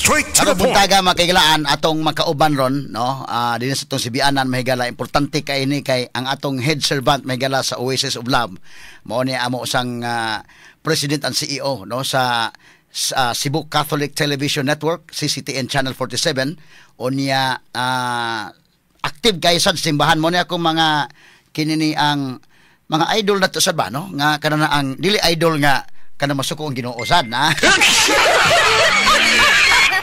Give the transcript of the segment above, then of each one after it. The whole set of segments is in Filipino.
Straight to Karong the point. buntaga makaigalaan atong makauban ron, no? Dinhi sa tong Sibianan mahigala importante kay ini kay ang atong head servant mahigala sa Oasis of Love. Mao ni amo sang President and CEO, no, sa Cebu Catholic Television Network, CCTN Channel 47. Unya active kay sa simbahan mo ni ako mga kinini ang mga idol na to sad ba, no? Nga kanana ang dili idol nga kana masuko ang Ginoo sad na.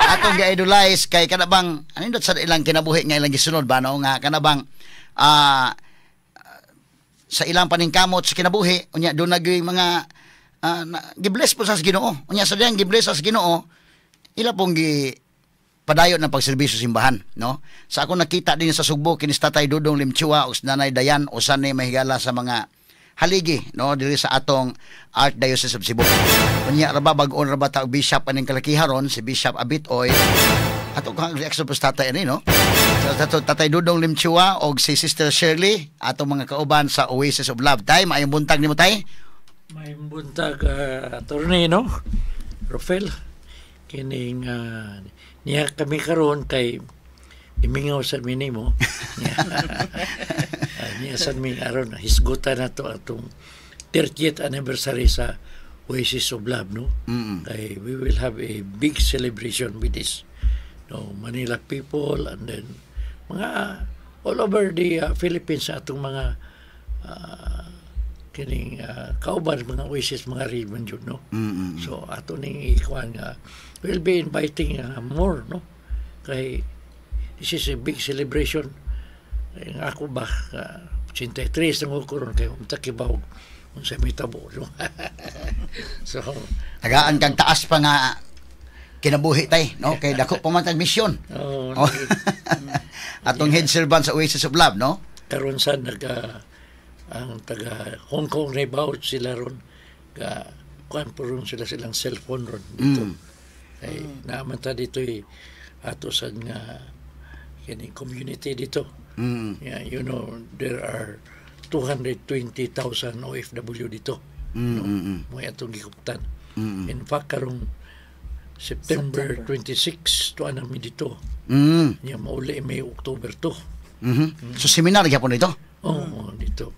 Atong gi-idolize kay kana bang anindot sa ilang kinabuhi nga ilang gisunod ba, no, nga kana bang sa ilang paningkamot sa kinabuhi unya do nagay mga gibless po sa Ginoo. Unya sa diyang gibless sa Ginoo, ila pong padayon ng pagserbisyo simbahan, no? Sa ako nakita din sa Sugbo kinis Tatay Dudong Limchua ug Nanay Dayan usan ni mahigala sa mga haligi, no, diri sa atong Archdiocese of Cebu. Unya ra ba bag-on ra ba ta bishop aning kalakiharon si Bishop Abitoy ato kang reaction po sa tatay ani, no? Sa Tatay Dudong Limchua og si Sister Shirley atong mga kauban sa Oasis of Love. Tay, maayong buntag nimo tay. May buntag attorney, no? Rafael kining niya kami karon kay imingaw sa minimo. Niya sa mi aron hisgutan nato atong 30th anniversary sa Oasis of Love, no? Kay we will have a big celebration with this, no, Manila people and then mga all over the Philippines atong mga kining kauban mga Oasis mga ribbon yun, no? So ato ning ikuan nga we'll be inviting more, no? Kay this is a big celebration. Ang ako ba 83 nang ko ron kay umtakibaw unsa may tabo, no? So Tagaan kang taas pa nga kinabuhi tay, no? Kay dako pa man tag misyon. Atong head servant sa Oasis of Love, no? Karon sa ang taga Hong Kong na ibawat sila ron kuan po ron silang cellphone ron dito. Kay naman ta dito ato sa nga kini community dito. Yeah, you know, there are 220,000 OFW dito. Mo atong gikuptan. In fact karong September 26 to anami dito. Nya mauli may October 2. So seminar gyapon dito. Dito.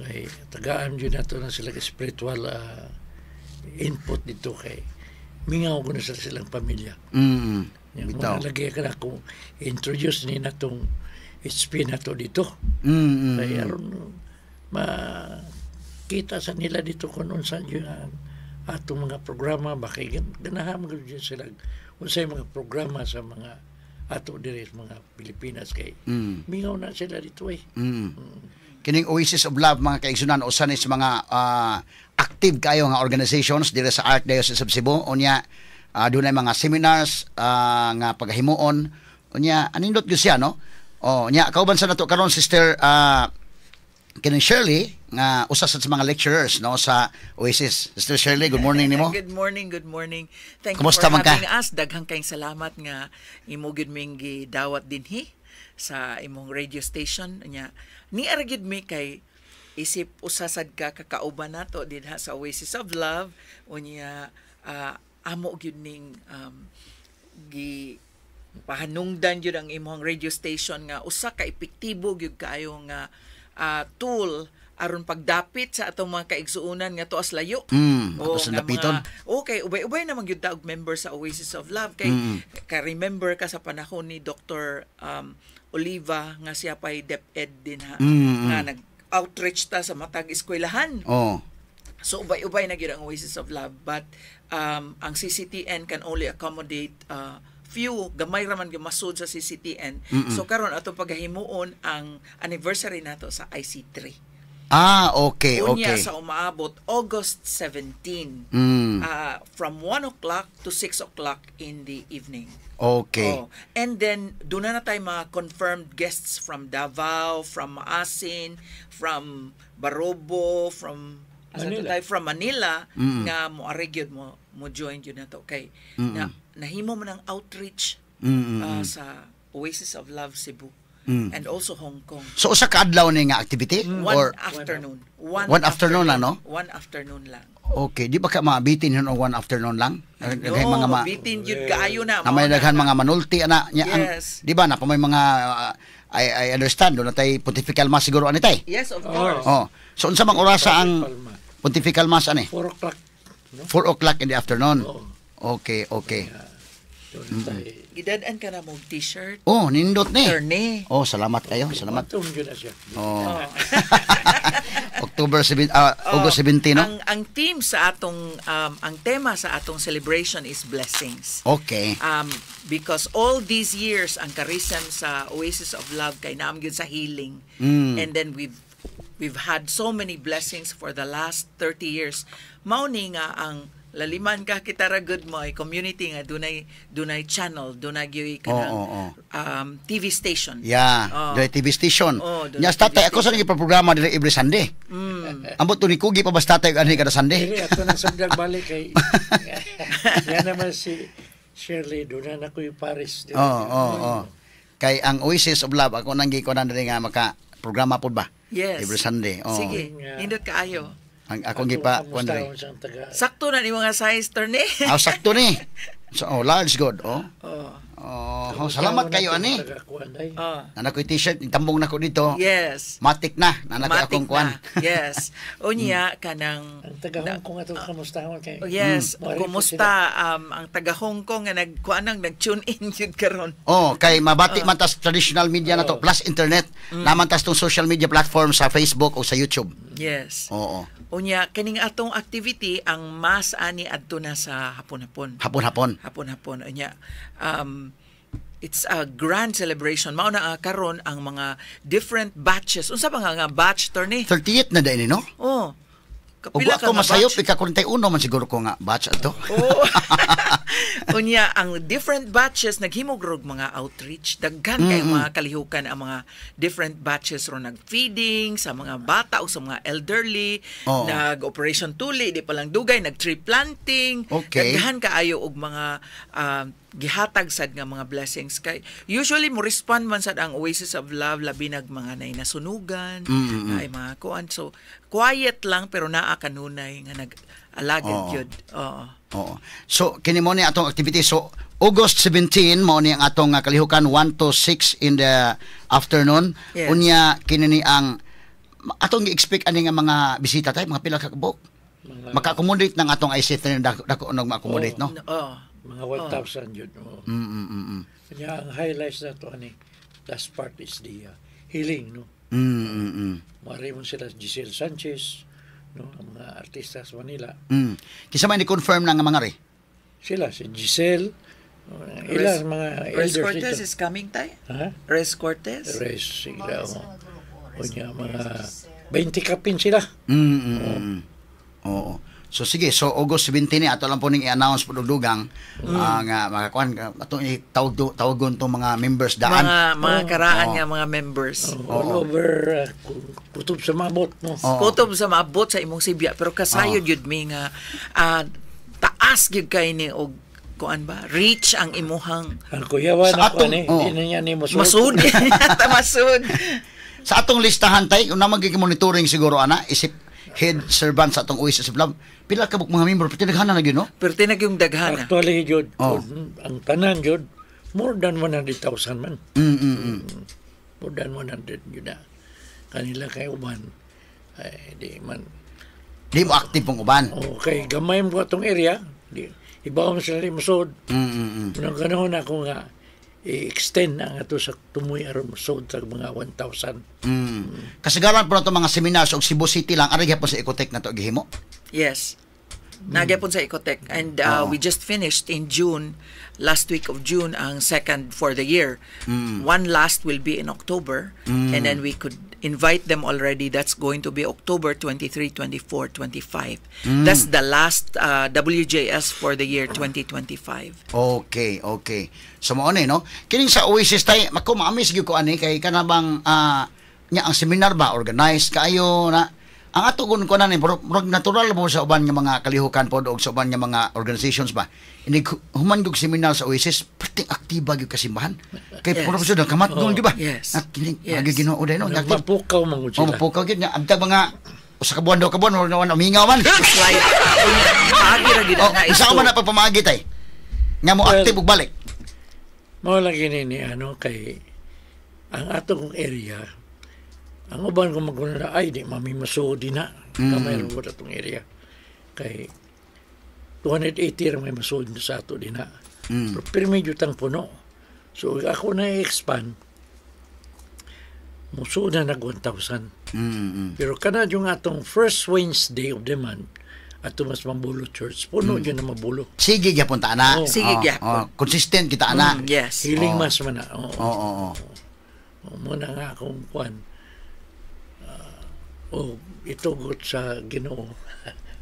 Kay tagaan yun nato na sila spiritual input dito kay mingaw ko na sa silang pamilya. Yung mga lagi ka na kung introduce ni natong HP na to dito. Kaya aron makita sa nila dito kung unsan yung atong mga programa, bakit ganahan mo sila unsay mga programa sa mga ato diri sa mga Pilipinas kay mingaw na sila dito Kining Oasis of Love mga kaigsunan usan is mga active kayo nga organizations diri sa Archdiocese of Cebu. Unya dunay mga seminars nga paghimuon. Unya anindot gyud siya, no? Nya kauban sa nato karon Sister kining Shirley nga usa sa mga lecturers, no, sa Oasis. Sister Shirley, good morning nimo. Good morning. Thank Kumusta you for man having us. Daghang kayong salamat nga imo gid ming gidawat dinhi sa imong radio station. Nya ni aragid mi kay isip usasad ka kakauban nato dinha sa Oasis of Love. Unya amo gyud ning gi pahanungdan gyud ang imong radio station nga usa ka epektibo gyud kayo nga tool aron pagdapit sa atong mga kaigsuonan nga tuas layo. Sa dapiton. Okay, ubay-ubay naman gyud ta og member sa Oasis of Love kay ka-remember ka sa panahon ni Dr. Oliva nga siya pa'y DepEd din nga nag-outreach ta sa matag eskwelahan. So ubay-ubay na gyud ang Oasis of Love, but ang CCTN can only accommodate few, gamay raman masud sa CCTN. So karon ato paghimuon ang anniversary nato sa IC3. Okay. Unya sa umaabot August 17 from 1 o'clock to 6 o'clock in the evening. Okay. And then doon na tayo mga confirmed guests from Davao, from Maasin, from Barobo, from Manila nga mo arigyod mo join yun na to kay nahimo man ang outreach sa Oasis of Love Cebu and also Hong Kong. So usa ka adlaw ni nga activity One afternoon. One afternoon lang, no? One afternoon lang. Okay, di ba ka mabitin yun o one afternoon lang? Daghay No, mga bitin yun kaayo na. na may daghan mga manulti ana nya Yes. di ba na pa may mga I understand do na tay pontifical mass siguro ani tay. Yes, of course. Oh. So unsa mang orasa ang Palma. pontifical mass ani? 4 o'clock. 4 o'clock in the afternoon. Oo. Okay, okay. Doon tayo. Gidadaan ka na mong t-shirt. Oh, nindot ni. Attorney. Oh, salamat kayo. Salamat. Matong yun na siya. Oh. August 17 no? Ang theme sa atong ang tema sa atong celebration is blessings. Okay. Because all these years ang charism sa Oasis of Love kay naam gyud sa healing. And then we've had so many blessings for the last 30 years. Mao ni nga ang laliman ka kita ra good mo ay community nga dunay channel, dunay gyud kanang TV station. Yeah, Oh. dili TV station. Oh, dili Nya tatay TV ako sa nang programa dili every Sunday. Ambot to ni kugi pa basta tatay ani kada Sunday. Dili ako nang sabdag balik kay yan naman si Shirley doon na ako yung Paris. Oh. Kay ang Oasis of Love ako nang gikuan diri nga maka programa pod ba? Yes. Every Sunday. Oh. Sige, Yeah. nindot kaayo. Ang akong gipa kuan diri. Sakto na ni mga size turne. Sakto ni. So, large good. Oh. Oh. Salamat kayo ani. Oh. Nana ko t-shirt, itambong na ko dito. Yes. Matik na, nana ko Matik akong kuan. na. Yes. Unya kanang Ang taga-Hong Kong ato kamustahon kay. yes, Mari po kumusta ang taga Hong Kong nga nagkuanang nag-tune in jud karon. Oh, kay mabati man tas traditional media na to plus internet. Naman tas tong social media platform sa Facebook o sa YouTube. Yes. Oo. Unya kining atong activity ang mas ani adto na sa hapon-hapon. Hapon-hapon. Hapon-hapon. Unya it's a grand celebration. Mao na karon ang mga different batches. Unsa ba nga batch turni? 38 na din no? Oh. Ug Kapila ako ka nga masayop batch? ika 41 man siguro ko nga batch ato. Oh. Unya ang different batches naghimog rog mga outreach daghan kay mga kalihukan ang mga different batches ro nag-feeding sa mga bata o sa mga elderly, Oo. nag-operation tuli, di pa lang dugay, nag-tree planting, Okay. daghan kaayo og mga gihatag sad nga mga blessings kay usually mo respond man sad ang Oasis of Love labi nag mga nay nasunugan, na ay mga kuan, so quiet lang pero naa kanunay nga nag-alagad Oo. gyud. Oo. Oo. So kini mo ni atong activity. So August 17 mao ni ang atong kalihukan 1 to 6 in the afternoon. Yes. Unya kini ni ang atong gi-expect ani nga mga bisita tay mga pila ka kabuk. Maka-accommodate ng atong IC3 dako nog ma-accommodate no. Oo. Mga 1,000 yun. Kanya ang highlights na to ani, last part is the healing, no? Mari mo sila Giselle Sanchez, no? Ang mga artista sa Manila. Kisa man ni-confirm na nga mga re. Sila, si Giselle, ilang mga Res elders Cortez dito. is coming tayo? Ha? Res Cortez? Res, sila. O niya, mga 20 kapin sila. Oo. So sige, so August 17 ni ato lang po ning i-announce po dugang nga makakuan ato tawagon tong mga members daan. Mga karaan nga mga members. All over, kutob sa mabot, no? Kutob sa maabot sa imong Sibya pero kasayod yun mi nga taas gyud kay ni og kuan ba reach ang imuhang Ang kuyawan Sa ako atong- ni, hindi na niya ni masud. masud. Masud. Sa atong listahan tay una magiging monitoring siguro ana isip head servant sa atong Oasis of Love. Pila ka mga member pati naghana na gyud no? Pero tinag yung daghana. Actually, Jod, Oh. ang tanan, Jod, more than 100,000 man. More than 100 yun na. Kanila kay uban. Ay, di man. Di mo active pong uban. Okay, gamay mo atong area. Di, ibaw mo sila musod. Nang ganoon ako nga, i-extend ang ato sa tumoy aron musod sa mga 1,000. Kasagaran po na itong mga seminars o Cebu City lang, aray po sa Ecotech na to gihimo. Yes. Nagyapon sa Ecotech and we just finished in June, last week of June ang second for the year. One last will be in October and then we could invite them already. That's going to be October 23, 24, 25. That's the last WJS for the year 2025. Okay. So mo ni no. Kining sa Oasis tay makumamis gyud ko ani kay kanabang nya ang seminar ba organized kaayo na ang ato kun ko na ni natural mo sa uban nga mga kalihukan pod og sa uban nga mga organizations ba. Ini human gyud seminar sa Oasis perting aktiba gyud kasimbahan. Kay Yes. profesor kamat gyud ba? Yes. At kining Yes. Ginoo day no. Mapukaw mga Oh, sila. mapukaw gyud nya abtag mga usa ka buwan daw ka buwan wala umingaw man. Slide. Unya, paagi ra gid Oh, nga isa ka man na pagpamagi tay. Nga mo Well, active og balik. Mao lang gini ni kay ang atong area ang uban ko maguna ay di mamimasuod din na kamay ro atong area kay 280 ra may masuod sa ato din na. Pero medyo tang puno. So ako na i-expand musuod na nag 1,000. Pero kana yung atong first Wednesday of the month ato mas Mambulo Church puno yun na mabulo. Sige gyapon ta ana. Oh. Sige, gyapon. Consistent kita ana. Yes. Healing mas man na. Oo. Muna nga akong kwan. Itugot sa Ginoo.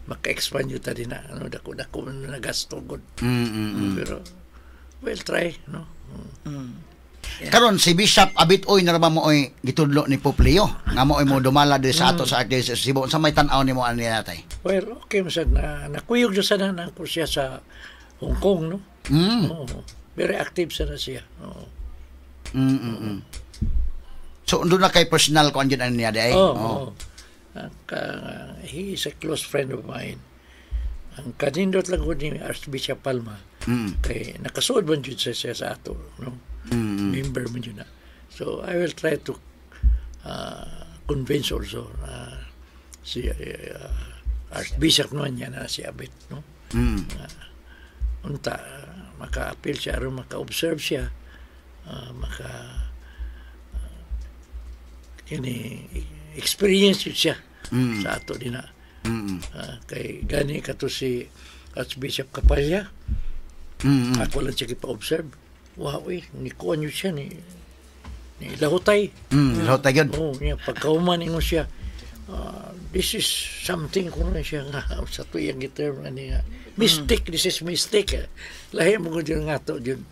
Maka-expand yun ta din na. Dako na nagasto good. Pero, well, try. No? Karon si Bishop Abitoy na mo oy gitudlo ni Pope Leo nga mo mo dumala di sa ato sa Archdiocese sa Cebu. Unsa may tan-aw nimo ani natay? Well, okay masad na nakuyog siya sana na ko siya sa Hong Kong, no? Oo. Very active sana siya. Oo. So doon na kay personal ko andiyan ani niya day. Oo. He is a close friend of mine. Ang kanindot lang ko ni Archbishop Palma. Kay nakasuod man jud siya sa ato, no? Member man yun na. So I will try to convince also si Archbishop naman niya na si Abit, no? Unta maka-appeal siya ron, maka-observe siya, experience yun siya sa ato din na. Kay gani kato si Archbishop Kapalya, ako lang siya kipa-observe. Wow, ni kuan yun siya ni lahutay. Lahutay yun. Oo, niya pagkauman ingon siya. This is something ko na siya nga sa tuyang gitar niya. Mystic, this is mystic. Lahi mo ko dyan nga to dyan.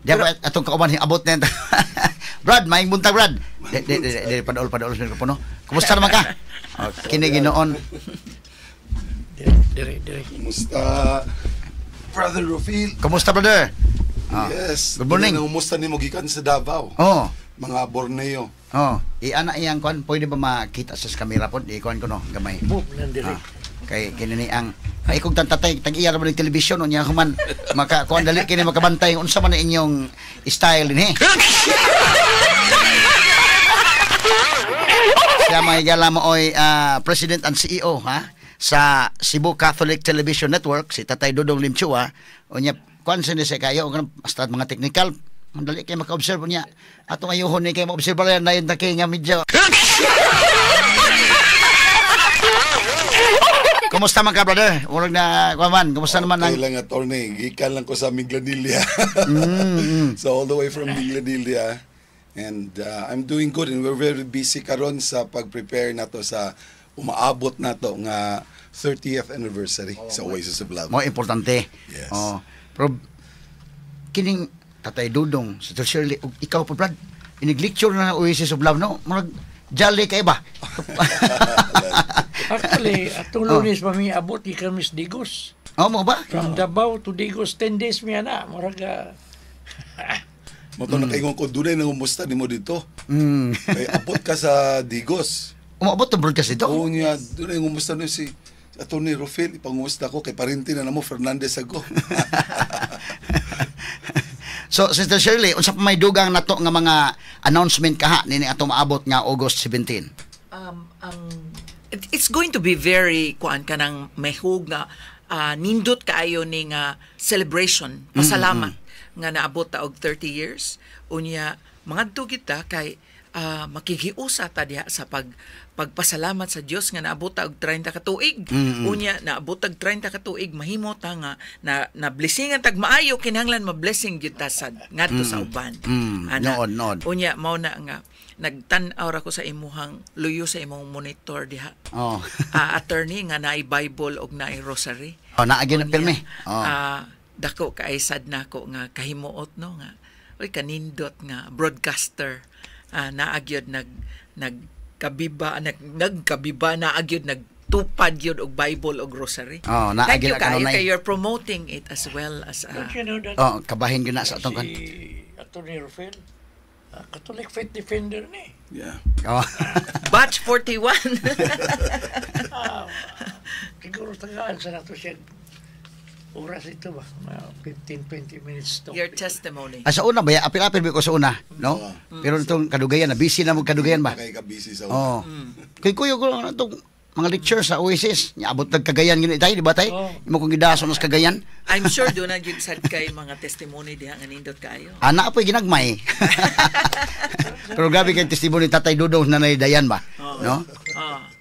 Dapat atong kauban abot na Brad, maing buntag Brad. Di padol sa mikropono. Kumusta naman ka? Kini Ginoon. Dire. Kumusta, Brother Rufil? Kumusta brother? Yes. Good morning. Kumusta ni mo gikan sa Davao? Oh. Mga Borneo. Oh, iana iyang kon pwede ba makita sa kamera pod ikuan ko no gamay. Boom nan dire. Kay kinini ang ay kung tantatay tag-iya ra man ng television unya human maka kuan dali kini makabantay unsa man inyong style dinhi. Siya may gala mo oy President and CEO sa Cebu Catholic Television Network si Tatay Dudong Limchua unya kuan sa kayo basta mga technical mandali kay maka-observe niya atong ayuhon ni kay ma-observe lang na yun kay nga medyo. Kumusta man ka brother? Murag na kuman, kumusta naman ang lang attorney, gikan lang ko sa Minglanilla. So all the way from Minglanilla, and I'm doing good and we're very busy karon sa pag-prepare nato sa umaabot nato nga 30th anniversary sa Oasis of Love. mo importante. Yes. Pero kining Tatay Dudong, Sister Shirley, ikaw po Brad, inig-lecture na ng Oasis of Love, no? Murag jolly kay ba? Actually, atong Lunes pa mi abot ikan Miss Digos. Mo ba? From Davao to Digos 10 days mi ana, murag Mo to nakaingon ko dunay nang umusta nimo dito. Kay abot ka sa Digos. Umabot to broadcast ito? Oo niya, dunay nang umusta no si Atty. Rufil, ipangumusta ko kay parinti na namo Fernandez ako. So, Sister Shirley, unsa pa may dugang nato nga mga announcement kaha nini atong maabot nga August 17? It's going to be very kuan kanang mehug nga nindot kaayo ni nga celebration pasalamat nga naabot ta og 30 years unya mangadto kita kay makigiusa ta diha sa pagpasalamat sa Dios nga naabot ta og 30 ka tuig. Unya naabot tag 30 ka tuig mahimo ta nga na blessingan tag maayo kinahanglan ma-blessing gyud ta sa ngadto sa uban. Nood. Unya mao na nga nagtan-aw ra ko sa imuhang luyo sa imong monitor diha. Attorney nga naay Bible og naay rosary. Naagyan na pirmi. Dako kaay sad nako nga kahimuot no nga oy kanindot nga broadcaster naagyod nagkabiba naagyod nagtupad yun og Bible og rosary. Thank you kayo kay you're promoting it as well as kabahin yun na sa atong kan. Si Atty. Rufil Catholic Faith Defender ni. Yeah. Oh. Batch 41. Siguro tagaan sa nato siya. Oras ito ba? 15-20 minutes to. Your testimony. Sa una ba, apil-apil ko sa una, no? Pero itong kadugayan, na busy na mo kadugayan ba? Kaya ka busy sa Oo. Kay kuya ko lang itong mga lecture sa Oasis, niya abot nagkagayan gini tayo, di ba tayo? Oo. Imo kong gidason sa kagayan. I'm sure doon na yun sad kay mga testimony diha nga nindot kayo. Ana po'y ginagmay. Pero grabe kay testimony Tatay Dudong na Dayan ba? No?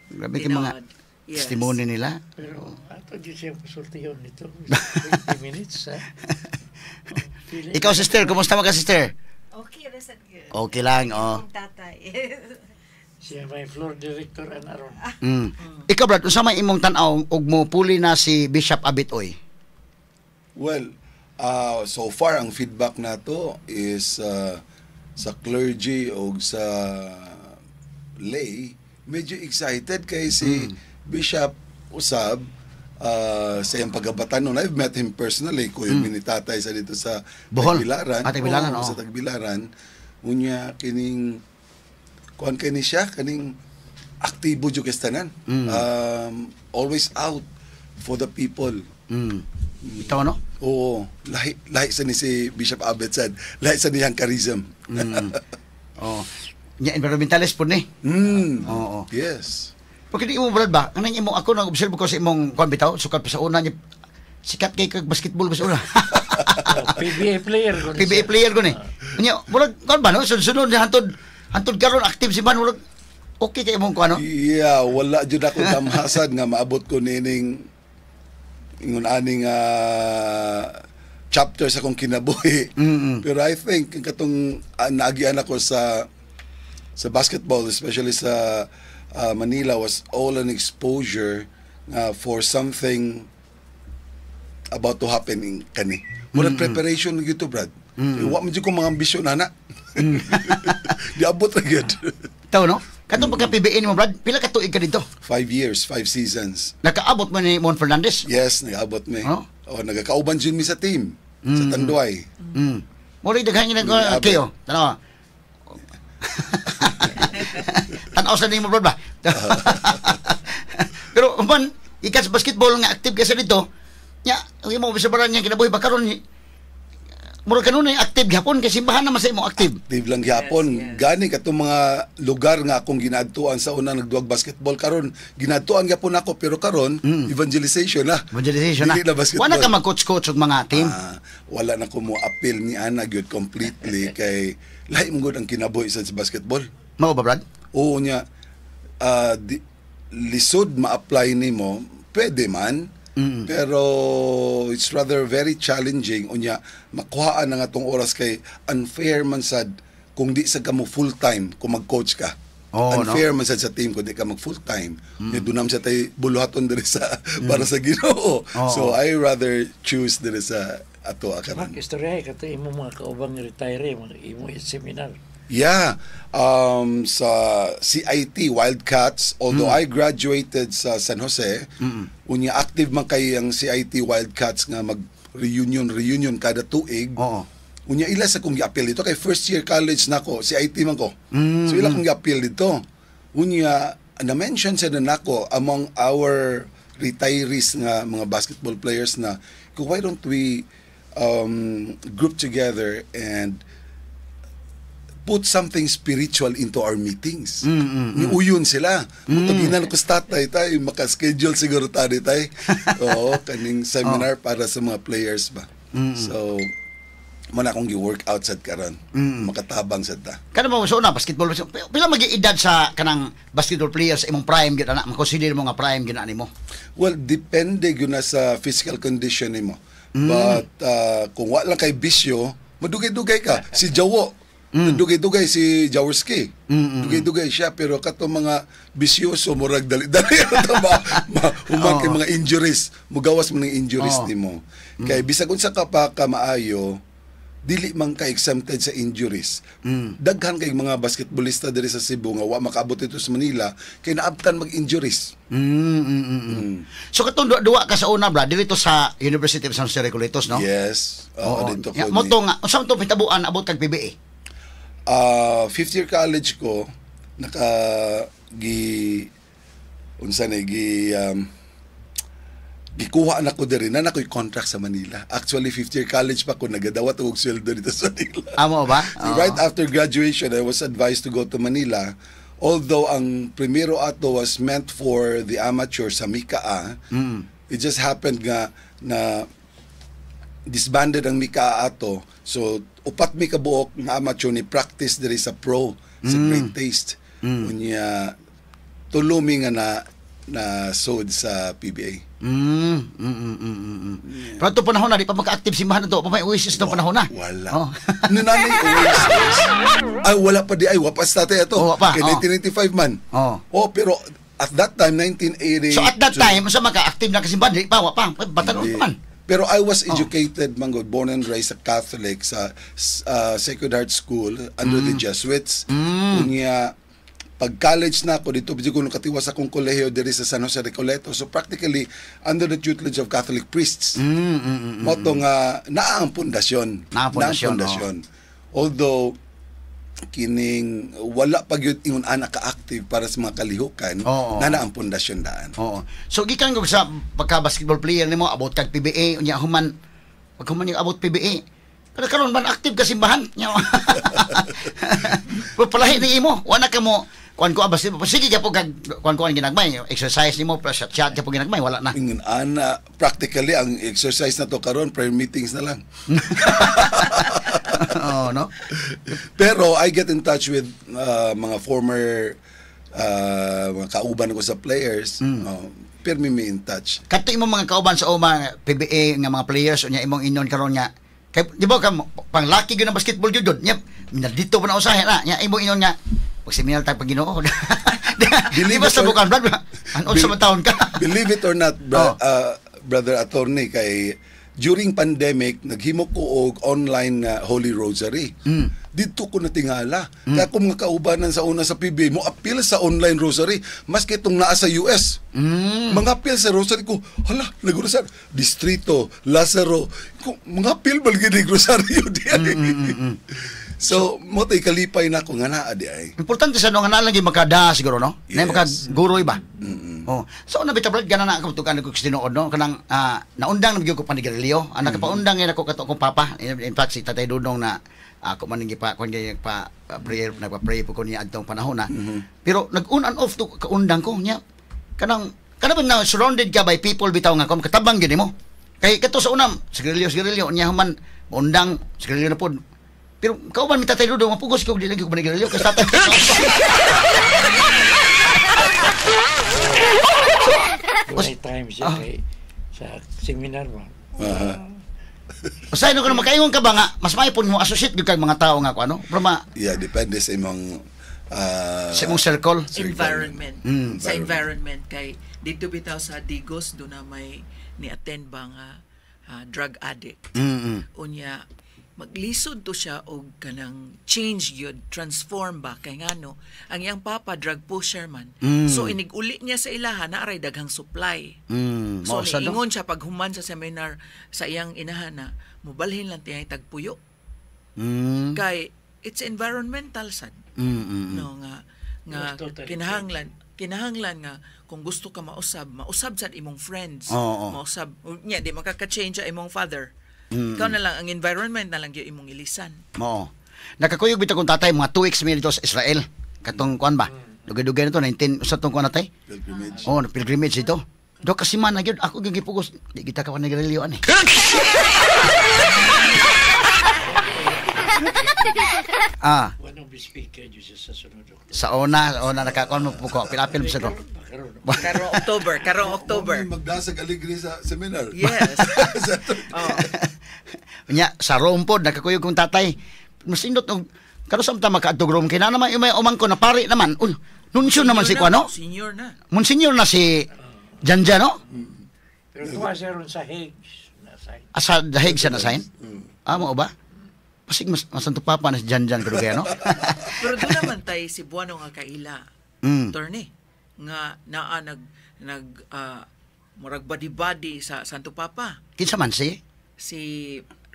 Grabe kay mga testimony nila. Pero ato di siya pasultiyon nito. 20 minutes, ha? Ikaw, sister, kumusta ka, sister? Okay, resad good. Okay lang, oh. Yung tatay. Siya may floor director aron. Ikaw, Brad, unsa may imong tan-aw ug mo puli na si Bishop Abitoy? Well, so far ang feedback nato is sa clergy o sa lay, medyo excited kay si Bishop usab sa iyang pagabatan nun. I've met him personally, kuya Minitatay sa dito sa Bohol. Tagbilaran. Tagbilaran, Oo, oo. sa Tagbilaran. Unya kining kuan kani siya kaning aktibo jud kastanan. Always out for the people. Ito, no? Oo, lahi sa ni si Bishop Abet said, lahi sa niyang charism. Oh. Nya environmentalist po ni. Oo. Yes. Pagka di mo, Brad ba, kanang imo, ako nag-observe ko sa imong kuan bitaw, sukat pa sa una niya, sikat kay kag basketball pa sa una. PBA player ko. PBA player ko ni. Nya, murag kuan ba no? Sunod niya hantod karon active si man, murag okay kay imong kuan no? Yeah, wala jud ako damhasan nga maabot ko nining ingon aning chapter sa kong kinabuhi. Pero I think katong naagian ako sa basketball, especially sa Manila, was all an exposure for something about to happen in kani. Murag preparation gito, Brad. Wa man jud ko mga ambisyon ana. Di abot ra gyud. Ito, no? Katong pagka PBA ni mo, Brad, pila ka tuig ka dito? 5 years, 5 seasons. Nakaabot mo ni Mon Fernandez? Yes, nag-abot mi. Oh? Nagakauban jud mi sa team sa Tanduay. Muli daghan nga Abet. kayo. Tanaw. Tanaw sa nimo, Brad ba? Pero man, ikas basketball nga active ka sa dito, nya, hindi mo bisabaran niya kinabuhi ba karon ni murag kanunay active gihapon kay simbahan naman sa imo active. Active lang gihapon. Yes. Gani katong mga lugar nga akong ginadtuan sa una nagduwag basketball karon ginadtuan gyapon ako pero karon evangelization na. Evangelization na. Dili basketball. Wala ka mag-coach-coach og mga team. Wala na ko mo appeal ni ana gyud completely kay lahi mo gud ang kinabuhi sa basketball. Mao ba, Brad? Oo niya lisod ma-apply nimo pwede man. Pero it's rather very challenging unya makuhaan na nga tong oras kay unfair man sad kung di sa ka mo full time kung mag-coach ka. Unfair man sad sa team kung di ka mag full time. Nya dunam sa tay buluhaton diri sa para sa Ginoo. So I rather choose diri sa ato karon. Istorya kato imo mga kaubang retire mga imo seminar. Yeah. Sa CIT Wildcats, although I graduated sa San Jose, unya active man kay ang CIT Wildcats nga mag-reunion kada tuig. Oo. Unya ila sa kong gi-appeal dito kay first year college nako, CIT man ko. So ila kong gi-appeal dito. Unya na-mention sa nako among our retirees nga mga basketball players na why don't we group together and put something spiritual into our meetings. Uyon sila. Taginan ko sa tatay tayo, makaschedule siguro tayo tayo. Oo, kaning seminar para sa mga players ba. So, muna akong gi-workout sad karon. Makatabang sad ta. Kana mo so na basketball pila magi-edad sa kanang basketball players sa imong prime gyud ana, makonsider mo nga prime gyud ani mo. Well, depende gyud na sa physical condition nimo. But kung wala lang kay bisyo, madugay-dugay ka. Si Jawo, dugay-dugay si Jaworski. Dugay-dugay siya pero kato mga bisyoso murag dali-dali human kay mga injuries, mugawas mo ng injuries nimo. Kay bisag unsa ka pa ka maayo, dili man ka exempted sa injuries. Daghan kay mga basketballista diri sa Cebu nga wa makaabot dito sa Manila kay naabtan mag-injuries. So katong duwa ka sa una, Brad, dito sa University of San Jose Recoletos, no? Yes. Dito ko Mo to nga, unsa man to pitabuan abot kag PBA? fifth year college ko, unsa na, gikuha na ko diri na nakoy contract sa Manila. Actually, fifth year college pa ko, nagadawat og sweldo dito sa Manila. Amo ba? Right after graduation, I was advised to go to Manila. Although ang primero ato was meant for the amateur sa Mika, it just happened nga na disbanded ang Mika ato. So, upat mi kabuok nga amateur ni practice diri sa pro, sa Great Taste. Unya, tulumi nga na sod sa PBA. Pero ito panahon na, di pa maka-active simbahan na ito. Pa may Oasis ng panahon na. Wala. Oh. Nanay Oasis. Ay, wala pa di. Ay, wapas natin ito. Oh, pa. Kaya 1995 man. Oh. Pero at that time, 1980. So at that time, sa maka-active na kasimbahan, di pa, wapa. Batan Hindi. naman. Pero I was educated, manggod, born and raised sa Catholic, sa Sacred Heart School, under the Jesuits. Unya, pag-college na ako, dito ko nung katiwas akong kolehiyo diri sa San Jose Recoleto. So practically, under the tutelage of Catholic priests. Moto nga, naang pundasyon. Naang Although, kining wala pag yun ingon anak ka-active para sa mga kalihukan, na ang pundasyon daan. Oo. So gikan ko sa pagka-basketball player nimo about kag PBA unya human pag human yung about PBA. Pero karon man active ka simbahan nya. Palahi ni imo, wala ka mo kuan ko basketball. Sige ka po kag kuan ginagmay, exercise nimo plus shot ka po ginagmay, wala na. Ingon ana practically ang exercise na to karon prayer meetings na lang. Oh, no? Pero I get in touch with mga former mga kauban ko sa players. Pero may in touch. Kato imong mga kauban sa mga PBA nga mga players unya imong inon karon nga kay di ba ka pang lucky gyud ang basketball jud nya dito pa na usahe na nya imong inon nga pag-seminar tayo pag Ginoo. Di ba sa bukan brad? Ano sa taon ka? Believe it or not, brother attorney, kay during pandemic naghimo ko og online Holy Rosary. Dito ko natingala. Kaya kung mga kaubanan sa una sa PBA mo appeal sa online rosary maski itong naa sa US. Mga appeal sa rosary ko, hala, nagrosary Distrito, Lazaro, mga appeal balgid ng rosaryo diyan. So, mo tay kalipay na ko nga naa di ay. Importante sa nga lagi makada siguro no. Yes. Na makaguro iba. Oh. So na bitablad gana na ako tukan ko tinuod no kanang naundang nagyud ko panigarilyo. Anak paundang yan ako kato kong papa. In fact si Tatay Dudong na ako man ngi pa kun pa prayer nagpa-pray po ko niya adtong panahon na. Pero nag-on and off to kaundang ko niya. Kanang na surrounded ka by people bitaw nga kom katabang gid mo. Kay kato sa unam sigarilyo niya human undang sigarilyo na pod. Pero kauban mi Tatay Dudong mapugos ko di lagi ko panigarilyo kasi tatay. May time siya sa seminar mo. Usay no kuno makaingon ka ba nga mas maipon mo associate gyud kag mga tao nga ko ano? Pero Yeah, depende sa imong sa imong circle. Environment. Sa environment kay dito bitaw sa Digos do na may ni-attend ba nga drug addict. Unya maglisod to siya og kanang change gyud, transform ba kay ngano ang iyang papa drug pusher man. So iniguli niya sa ilaha na aray daghang supply. So niingon siya pag human sa seminar sa iyang inahana, mobalhin lang tiyay tagpuyo. Kay it's environmental sad. No nga kinahanglan nga kung gusto ka mausab sad imong friends. Mausab nya di makaka-change ang imong father. Ikaw na lang, ang environment na lang yung imong ilisan. Oo. Nakakuyog bitaw kong tatay, mga 2 weeks mi dito sa Israel. Katong kuan ba? Dugay-dugay na to, 19, sa tong kuan natay? pilgrimage. Oo, pilgrimage ito. Do kasi man na yun, ako gigipugos. Di kita ka pa nagrelyoan eh. One of the speaker dito sa sunod. Sa una nakakuan mo po ko. Pilapil mo sa ko. Karong October. Magdasag aligri sa seminar. Yes. Nya sa Rome pod nakakuyog kong tatay. Masindot og karo sa ta makaadtog Rome kina naman yung may umang ko na pari naman. Nunsyo naman si kuano? Senior na. Monsignor na si Janja no? Pero tuwa siya ron sa Higgs. Asa dahig siya na sign? Mo ba? Pasig masanto papa na si Janjan ko no? Pero doon naman tay si Buano nga kaila. Attorney nga naa nag murag badi-badi sa Santo Papa. Kinsa man si? Si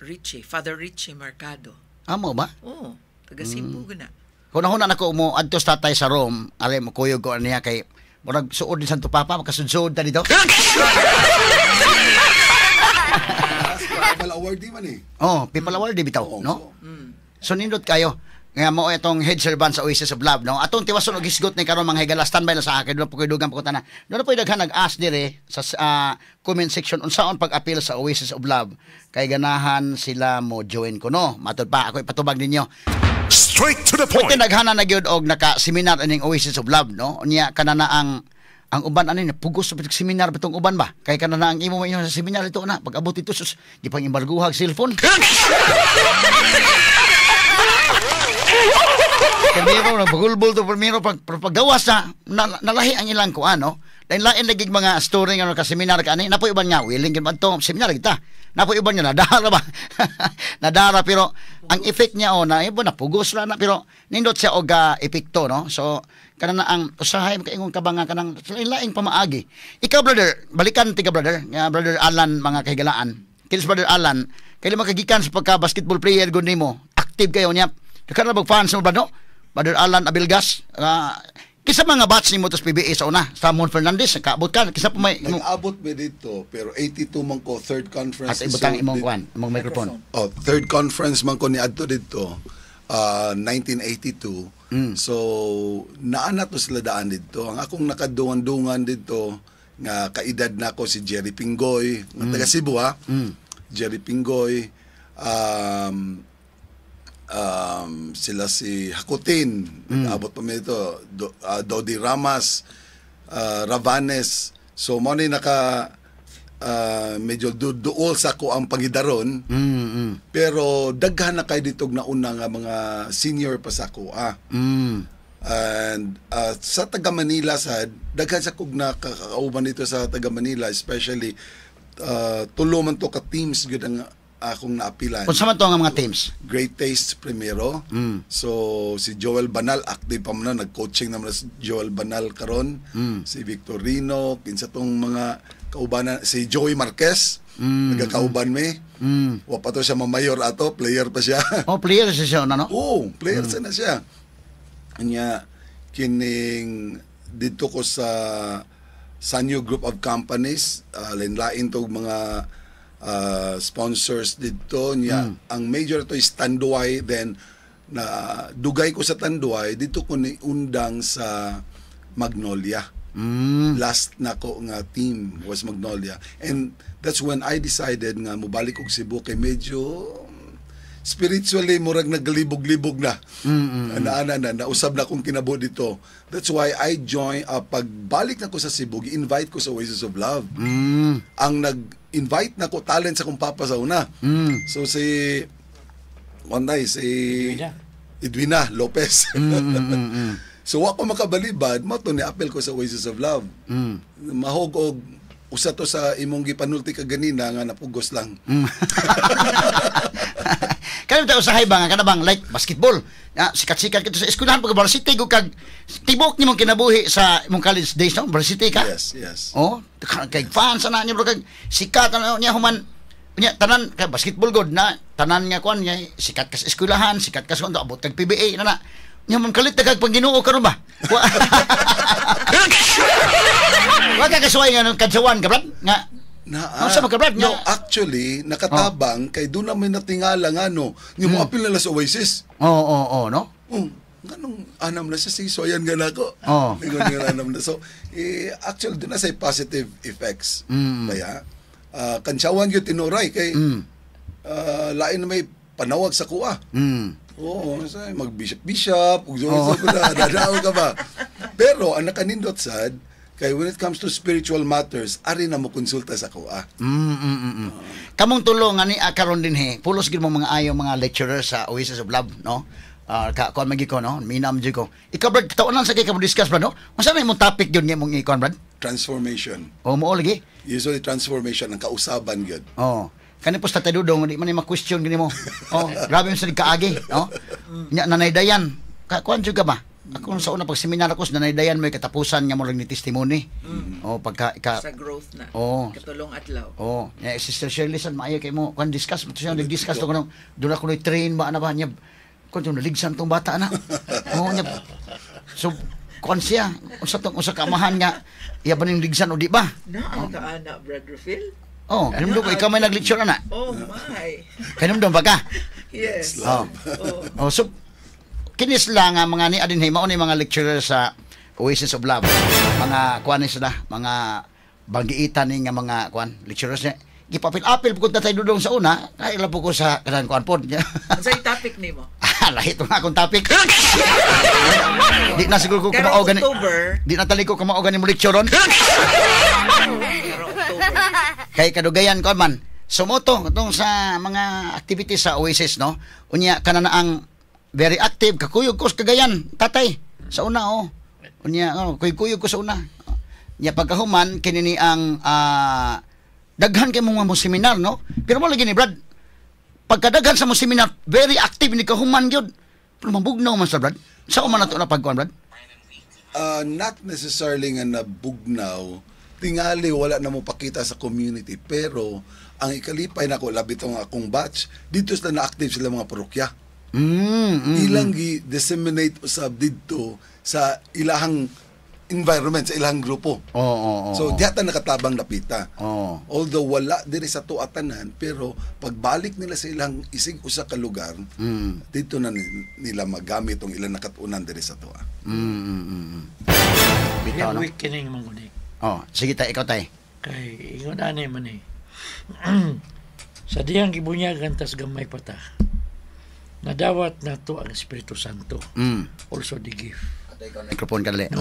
Richie, Father Richie Mercado. Mo ba? Oo. taga Cebu guna. Hunahuna nako mo adto sa tatay sa Rome, are mo kuyog ko niya kay murag suod ni Santo Papa makasudsod ta dito. People award man eh. Oh, people award di bitaw, no? So nindot kayo. Nga mo itong head servant sa Oasis of Love, no? Atong tiwason og hisgot ni karon mga higala, standby na sa akin. Doon po koy dugang pakutana. Doon po daghan nag-ask dire sa comment section unsaon pag-appeal sa Oasis of Love. Kay ganahan sila mo join ko, no? Matod pa ako ipatubag ninyo. Straight to the point. Pwede naghana na gyud og naka-seminar ining Oasis of Love, no? Unya kanana ang uban ani pugos sa seminar bitong uban ba? Kay kanana ang imo mayon sa seminar ito na pag-abot ito sus di pang embarguhag cellphone. Primero na bagulbol to primero paggawas na nalahi ang ilang kuan, no? Lain lagi mga story nga ka seminar kani napo iban nga willing gyud man to seminar kita. Napo iban nga nadara ba? Nadara pero ang effect niya na ibo na pugos ra na pero nindot siya og epekto, no? So kanana ang usahay makaingon ka ba nga kanang lain pamaagi. Ikaw brother, balikan tiga brother, nga brother Alan mga kahigalaan. Kinis brother Alan, kay makagikan sa pagka basketball player gud nimo, active kayo niya. Kana bag fans mo ba no? Brother Alan Abilgas, kisa mga batch ni mo tos PBA sa una, Ramon Fernandez, kaabot ka, kisa pa may nag-abot ba dito, pero 82 man ko, third conference. At ibutang imong kuan, imong microphone. Oh, third conference man ko ni adto dito, 1982. So, naana to sila daan dito. Ang akong nakadungan-dungan dito, nga kaedad na ko si Jerry Pingoy, ng taga Cebu ha. Jerry Pingoy, sila si Hakutin, abot pa ito, Dodi Ramas, Ravanes. So mo ni naka medyo duol sa ko ang pangidaron. Pero daghan na kay dito na una nga mga senior pa sa ko. And sa taga Manila sad daghan sa kog na kakauban dito sa taga Manila, especially tulo man to ka teams gud ang akong naapilan. Kung saan to nga mga teams? Great Taste primero. So si Joel Banal active pa man na, nag-coaching naman si Joel Banal karon. Si Victorino, kinsa tong mga kaubanan, si Joey Marquez, nagakauban me. Wa pa to siya mamayor ato, player pa siya. Oh, player siya na no? Oo, player na siya. Anya kining dito ko sa Sanyo Group of Companies, lain-lain to mga sponsors dito niya. Ang major to is Tanduay, then na dugay ko sa Tanduay dito ko ni undang sa Magnolia. Last na ko nga team was Magnolia, and that's when I decided nga mubalik og Cebu kay medyo spiritually murag naglibog-libog na. Na usab na kong kinabo dito. That's why I join pagbalik na ko sa Cebu, invite ko sa Oasis of Love. Ang nag-invite na ko talent sa kong papa sa una. So si Edwina Lopez. So wa ko makabalibad, mato ni apel ko sa Oasis of Love. Mahog og usa to sa imong gipanulti ka ganina nga napugos lang. Kaya tayo usahay ba nga kanabang like basketball. Sikat-sikat kito sa eskwelahan pag varsity ko kag tibok nimong kinabuhi sa imong college days no, varsity ka. Yes. Oh, kay fans ana niya bro kag sikat ana niya human nya tanan kay basketball god na tanan nga kuan niya sikat ka sa eskwelahan, sikat ka sa abot kag PBA na. Nya man kalit kag pangginoo karon ba? Wa ka kasuway nga kadsawan ka brad nga no, actually, nakatabang kay doon namin natingala nga no, yung mga apil nila sa Oasis. Oo, no? Ganong anam na siya, so ayan nga na ako. Anam na. So, actually, doon na say positive effects. Kaya, kansyawan yun tinuray kay lain na may panawag sa kuha. Oo, mag-bishop-bishop, dadao ka ba? Pero, ang nakanindot sad, kaya when it comes to spiritual matters, ari na mo konsulta sa kuha. Kamong tulong ani karon din he. Pulos gid mo mga ayo mga lecturers sa Oasis of Love, no? Kuan magi ko no, minam jud ko. Ikaw brad taonan sa kay ka discuss brad no? Unsa may imong topic gyud nimong ikon brad? Transformation. Oh, mo lagi. Usually transformation ang kausaban gyud. Oh. Kani po sa tadudong di man ma-question gini mo. Oh, grabe man sa kaagi, no? Nya nanay dayan. Kuan jud ka ba? Ako sa una pag seminar ako sa nanay dayan may katapusan nga mo lang ni testimony. Oh, pagka sa growth na. Oh. Katulong adlaw. Oh, Sister Shirley san maayo kay mo kan discuss mo siya nag-discuss to kuno doon ako ni train ba ana ba niya Kung yung naligsan tong bata na. Oo niya. So, kuan siya. Usa ka amahan nga, iya ba ning ligsan o di ba? Naa ka anak, Brother Phil? Oh, kinumdum ko, ikaw may nag-lecture na. Oh my. Kinumdum ba ka? Yes. Oh. Oh. So, kinis lang nga mga ni Adin Hay, mauna yung mga lecturer sa Oasis of Love. Mga kuan sila, mga banggiitan ni nga mga kuan, lecturers niya. Gipapil-apil po kung tatay dudong sa una, kaya lang po ko sa kanang kuan po. Ano sa'yo topic ni mo? Lahit nga akong topic. Di na siguro ko Karong kumaogan. October. Di na tali ko kumaogan ni mo lectureon. Karong October. Kay kadugayan ko man. Sumoto itong sa mga activities sa Oasis, no? Unya kanana ang very active kakuyog ko sa Cagayan, tatay. Sa una Unya kuyog ko sa una. Nya pagkahuman kini ni ang daghan kay mga mo seminar, no? Pero mo lagi ni Brad. Pagkadaghan sa mo seminar, very active ni kahuman gyud. Pero mabugnaw man sa Brad. Sa man nato na pagkuan, Brad? Not necessarily nga nabugnaw, tingali wala na mo pakita sa community, pero ang ikalipay nako labi tong akong batch dito sila na-active sila mga parokya. Ilang gi-disseminate usab dito sa ilahang environment, sa ilahang grupo. So diha ta nakatabang napita. Although wala diri sa tuatanan, pero pagbalik nila sa ilang isig usa ka lugar, dito na nila magamit tong ilang nakatunan diri sa tuwa. Bitaw, no? Weakening man guni. Sige tay, ikaw tay. Kay ingon ani man eh. Sa diyang gibunyagan tas gamay pata. Nadawat nato ang Espiritu Santo. Also the gift. Microphone ka dali.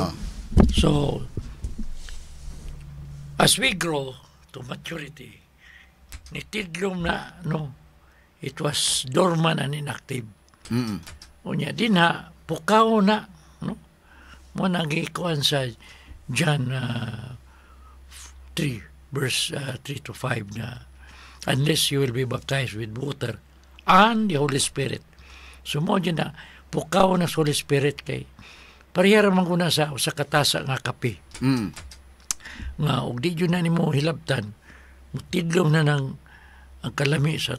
So, as we grow to maturity, nitidlom na, it was dormant and inactive. Unya, din ha, pukaw na, mo nagikuan sa John 3, verse 3 to 5 na, unless you will be baptized with water and the Holy Spirit. So, mo dyan na, pukaw na sa Holy Spirit kay parihara man kuna sa katasa nga kape. Nga, og di yun na ni mo hilabtan, mutidlom na ng ang kalami sa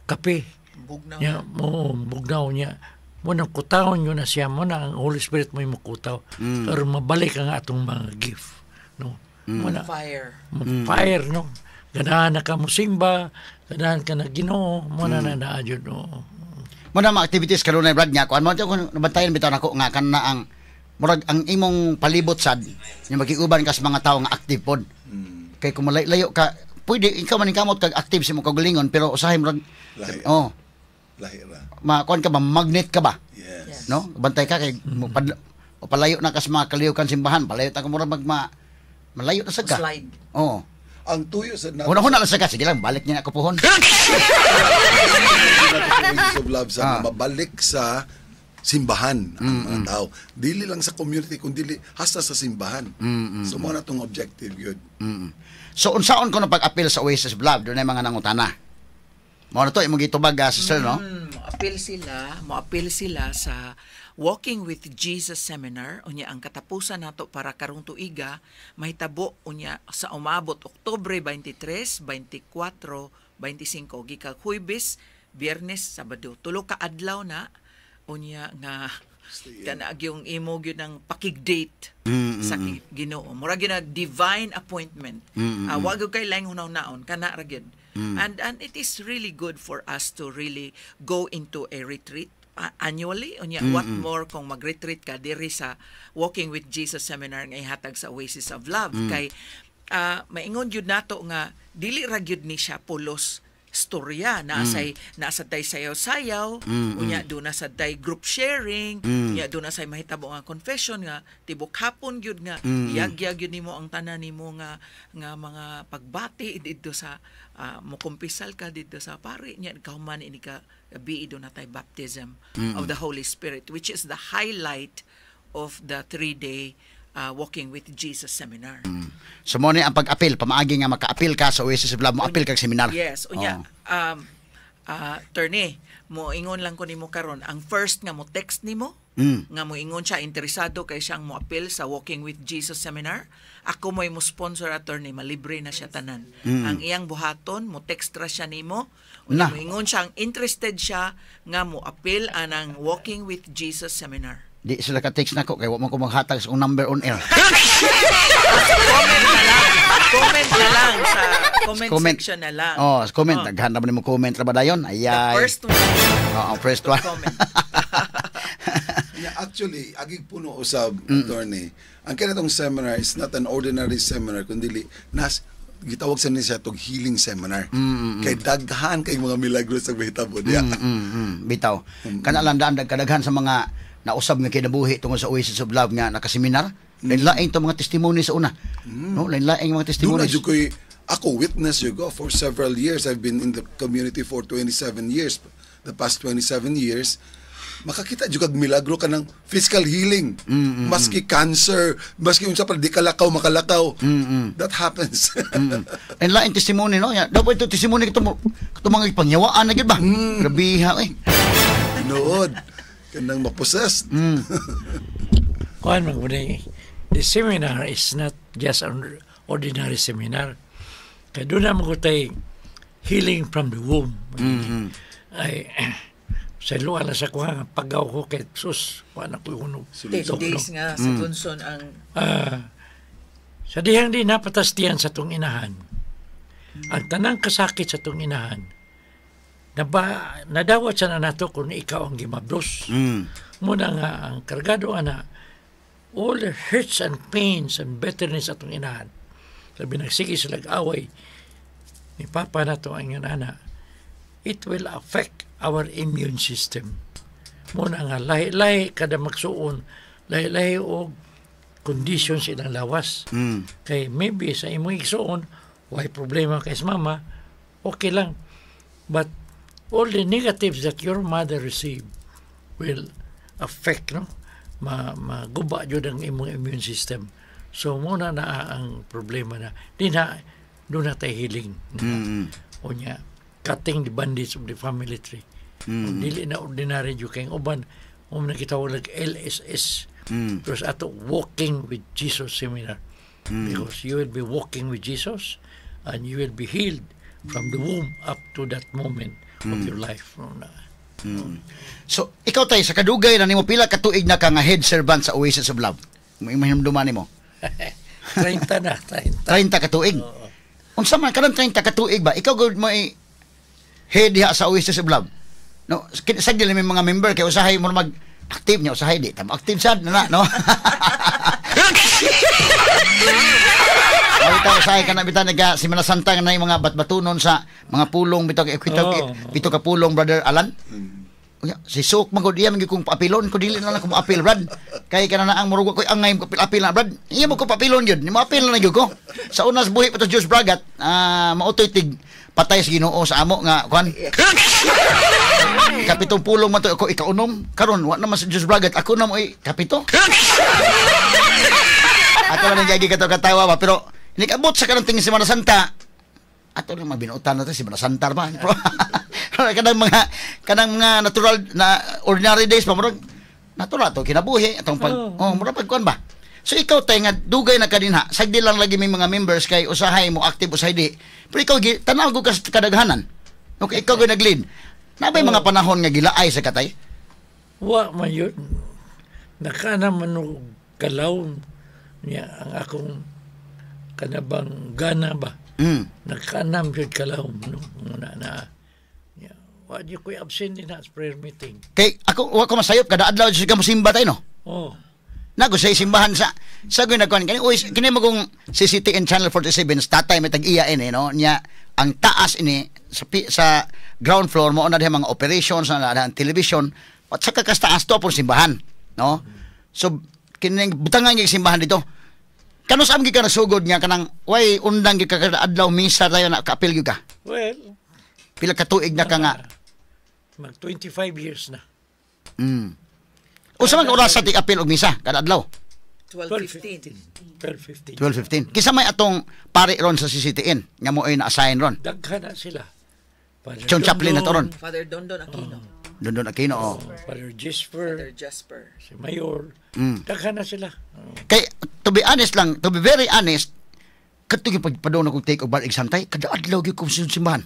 kape. Bugnaw Nya, bugnaw niya. Mo nang kutahon yun na siya, mo na ang Holy Spirit mo yung makutaw. Pero mabalik ang atong mga gift. No? Mo na, fire. fire, no? Ganahan na ka musimba, ganahan ka na Ginoo, mo na naadyon, no? Mo na mga activities karon na Brad nya kuan mo kung nabantayan bitaw nako nga kana ang murag ang imong palibot sad nya magiuban ka sa mga tawo nga active pod. Kay kung layo ka pwede ikaw man kamot kag active sa imong kagalingon pero usahay murag Lahi. Lahi ra. kuan ka ba magnet ka ba? Yes. No? Bantay ka kay palayo na ka sa mga kalihukan simbahan, palayo ta ka murag malayo na sad ka. Slide. Ang tuyo sa Una-una lang sa ka, sige lang, balik niya na ako puhon. of love sa mabalik sa simbahan ang mga tao. Dili lang sa community, kundi hasta sa simbahan. So, mo na itong objective yun. So, unsaon ko na pag-appeal sa Oasis of Love, doon ay mga nangutana. Mo na to, imong gitubag, sister, no? Mo-appeal sila sa Walking with Jesus Seminar, unya ang katapusan nato para karong tuiga, mahitabo unya sa umabot Oktubre 23, 24, 25 gika Huwebes, Biyernes, Sabado. Tulo ka adlaw na unya nga kana yung imo gyud ng pakig-date sa Ginoo. Mura gyud divine appointment. Wag kay laing hunaw-naon kana ra gyud. And it is really good for us to really go into a retreat annually. Unya, what more kung mag-retreat ka diri sa Walking with Jesus Seminar nga ihatag sa Oasis of Love. Kay maingon jud nato nga dili ra gyud ni siya pulos storya nasa tay sayaw-sayaw unya do na sa tay group sharing unya do na say mahitabo nga confession nga tibok hapon gyud nga yag-yag gyud nimo ang tanan nimo nga mga pagbati didto sa mo kumpisal ka dito sa pari nya kauman ini ka biido na tay baptism of the Holy Spirit, which is the highlight of the 3-day Walking with Jesus Seminar. So mo ni ang pag-appeal, pamaagi nga maka-appeal ka sa Oasis of Love, mo appeal kag seminar. Yes, unya attorney, mo ingon lang ko nimo karon, ang first nga mo text nimo nga moingon siya interesado kay siyang moapil sa Walking with Jesus seminar. Ako mo'y mo sponsor attorney, malibre na siya tanan. Ang iyang buhaton mo text ra siya nimo. Na. Moingon siyang interested siya nga moapil anang Walking with Jesus seminar. Di sila ka-text na ko kay wa man ko maghatag sa akong number on air. Comment na lang sa comment section na lang. Oh, comment. Daghan na mo comment ra ba dayon? The Ayay. first one. First one. Comment. Yeah, actually, agig puno usab, attorney. Ang kanatong seminar is not an ordinary seminar, kundi gitawag sa niya tog healing seminar. Kay daghan kay mga milagro sa mahitabo diya. Bitaw. Kana lang daan kadaghan sa mga nausab nga kinabuhi tungod sa Oasis of Love nga nakaseminar. Lain-laing to mga testimony sa una. No, lain-laing mga Doon testimony. na ko'y, ako witness you go for several years. I've been in the community for 27 years. The past 27 years, makakita jud kag milagro ka ng physical healing. Maski cancer, maski unsa pa di kalakaw makalakaw. That happens. And lain testimony no. Dapat ito testimony kito mga ipangyawaan na gid ba? Grabe ha eh. Nood. Kanang ma-possessed. Kuan magmuni, the seminar is not just an ordinary seminar. Kaya doon na magutay healing from the womb. Ay, sa luwa na sa kuha, pagaw ko kay sus, kuha na ko yung 10 days nga sa Tunson ang sa dihang di napatastian sa tong inahan. Ang tanang kasakit sa tong inahan, nadawat siya na nato kung ikaw ang gimabdos. Muna nga, ang kargado ana, all the hurts and pains and bitterness atong inahan. Sabi nagsige sila away ni Papa na to ang ana, it will affect our immune system. Muna nga, lahi-lahi kada magsuon, lahi-lahi o conditions ilang lawas. Kay maybe sa imong igsuon, why problema kay sa mama, okay lang. But all the negatives that your mother received will affect, no? Maguba yun ang imong immune system. So, muna na ang problema na, doon na tayo healing. O niya, cutting the bandage of the family tree. Dili na ordinary yung kayong uban, na kitawag like LSS. Because ato, Walking with Jesus seminar. Because you will be walking with Jesus and you will be healed from the womb up to that moment of your life. So, ikaw tay sa kadugay na nimo pila ka tuig na ka nga head servant sa Oasis of Love. Mahimduman nimo. 30 na, 30. 30 ka tuig. Unsa man kanang 30 ka tuig ba? Ikaw gud mo head diha sa Oasis of Love. No, sagdili may mga member kay usahay mo mag active niya usahay di tama active sad na no. Ay tayo usahay kana bitan naga Semana Santa na yung mga batbatunon sa mga pulong bitaw pito ka pulong brother Alan. Si Sok magod iya mangi kong paapilon ko dili na lang ko maapil brad. Kay kana na ang murugo ko angay ko apil na brad. Iya mo ko paapilon gyud. Ni maapil na gyud ko. Sa unas buhi pa to Diyos bragat, mautoy tig patay sa Ginoo sa amo nga kuan. Kapitong pulong man to ako ikaunom. Karon wa naman sa Diyos bragat ako na mo kapito. Ato na nagagi katawa ba pero nikabot sa kanang tingin Semana Santa. Ato lang mabinutan nato Semana Santa ba. kanang mga natural na ordinary days pa murag natural to kinabuhi atong pag murag pagkuan ba. So ikaw tay nga dugay na kadinha sagdi lang lagi may mga members kay usahay mo active usahay di. Pero ikaw tanaw ko kadaghanan. Okay, ikaw gyud nag-lead. Nabay mga panahon nga gilaay sa katay. Wa man yun. Nakana man kalaw niya ang akong kanabang gana ba. Nagkanam yun kalaw no na. Wa di ko absent din sa prayer meeting. Kay ako wa ko masayop kada adlaw sa musimba tay no. Oh. Nago sa simbahan sa gyud nagkuan kini mo kung CCTN Channel 47 tatay may tag-iya ini no nya ang taas ini sa ground floor mo na diha mga operations na television at sa kakastaas to pong simbahan no. So kining butangan gyud simbahan dito. Kano sa amgi ka nasugod nga kanang way undang gyud ka kada adlaw misa tayo na kaapil gyud ka. Well, pila ka tuig na ka nga mag 25 years na. Usa man oras sa tig-apil og misa kada adlaw? 12:15. 12:15. Kisa may atong pare ron sa CCTN nga mo ay na-assign ron. Daghan na sila. John Chaplin na to ron. Father Dondon Aquino. Dondon Aquino, oh. Father Father Jasper, Jasper. si Mayor. Mm. Daghan na sila. Kay, to be honest lang, to be very honest, katong yung pagpadong akong take over exam tay, kada adlaw gyud kong simbahan.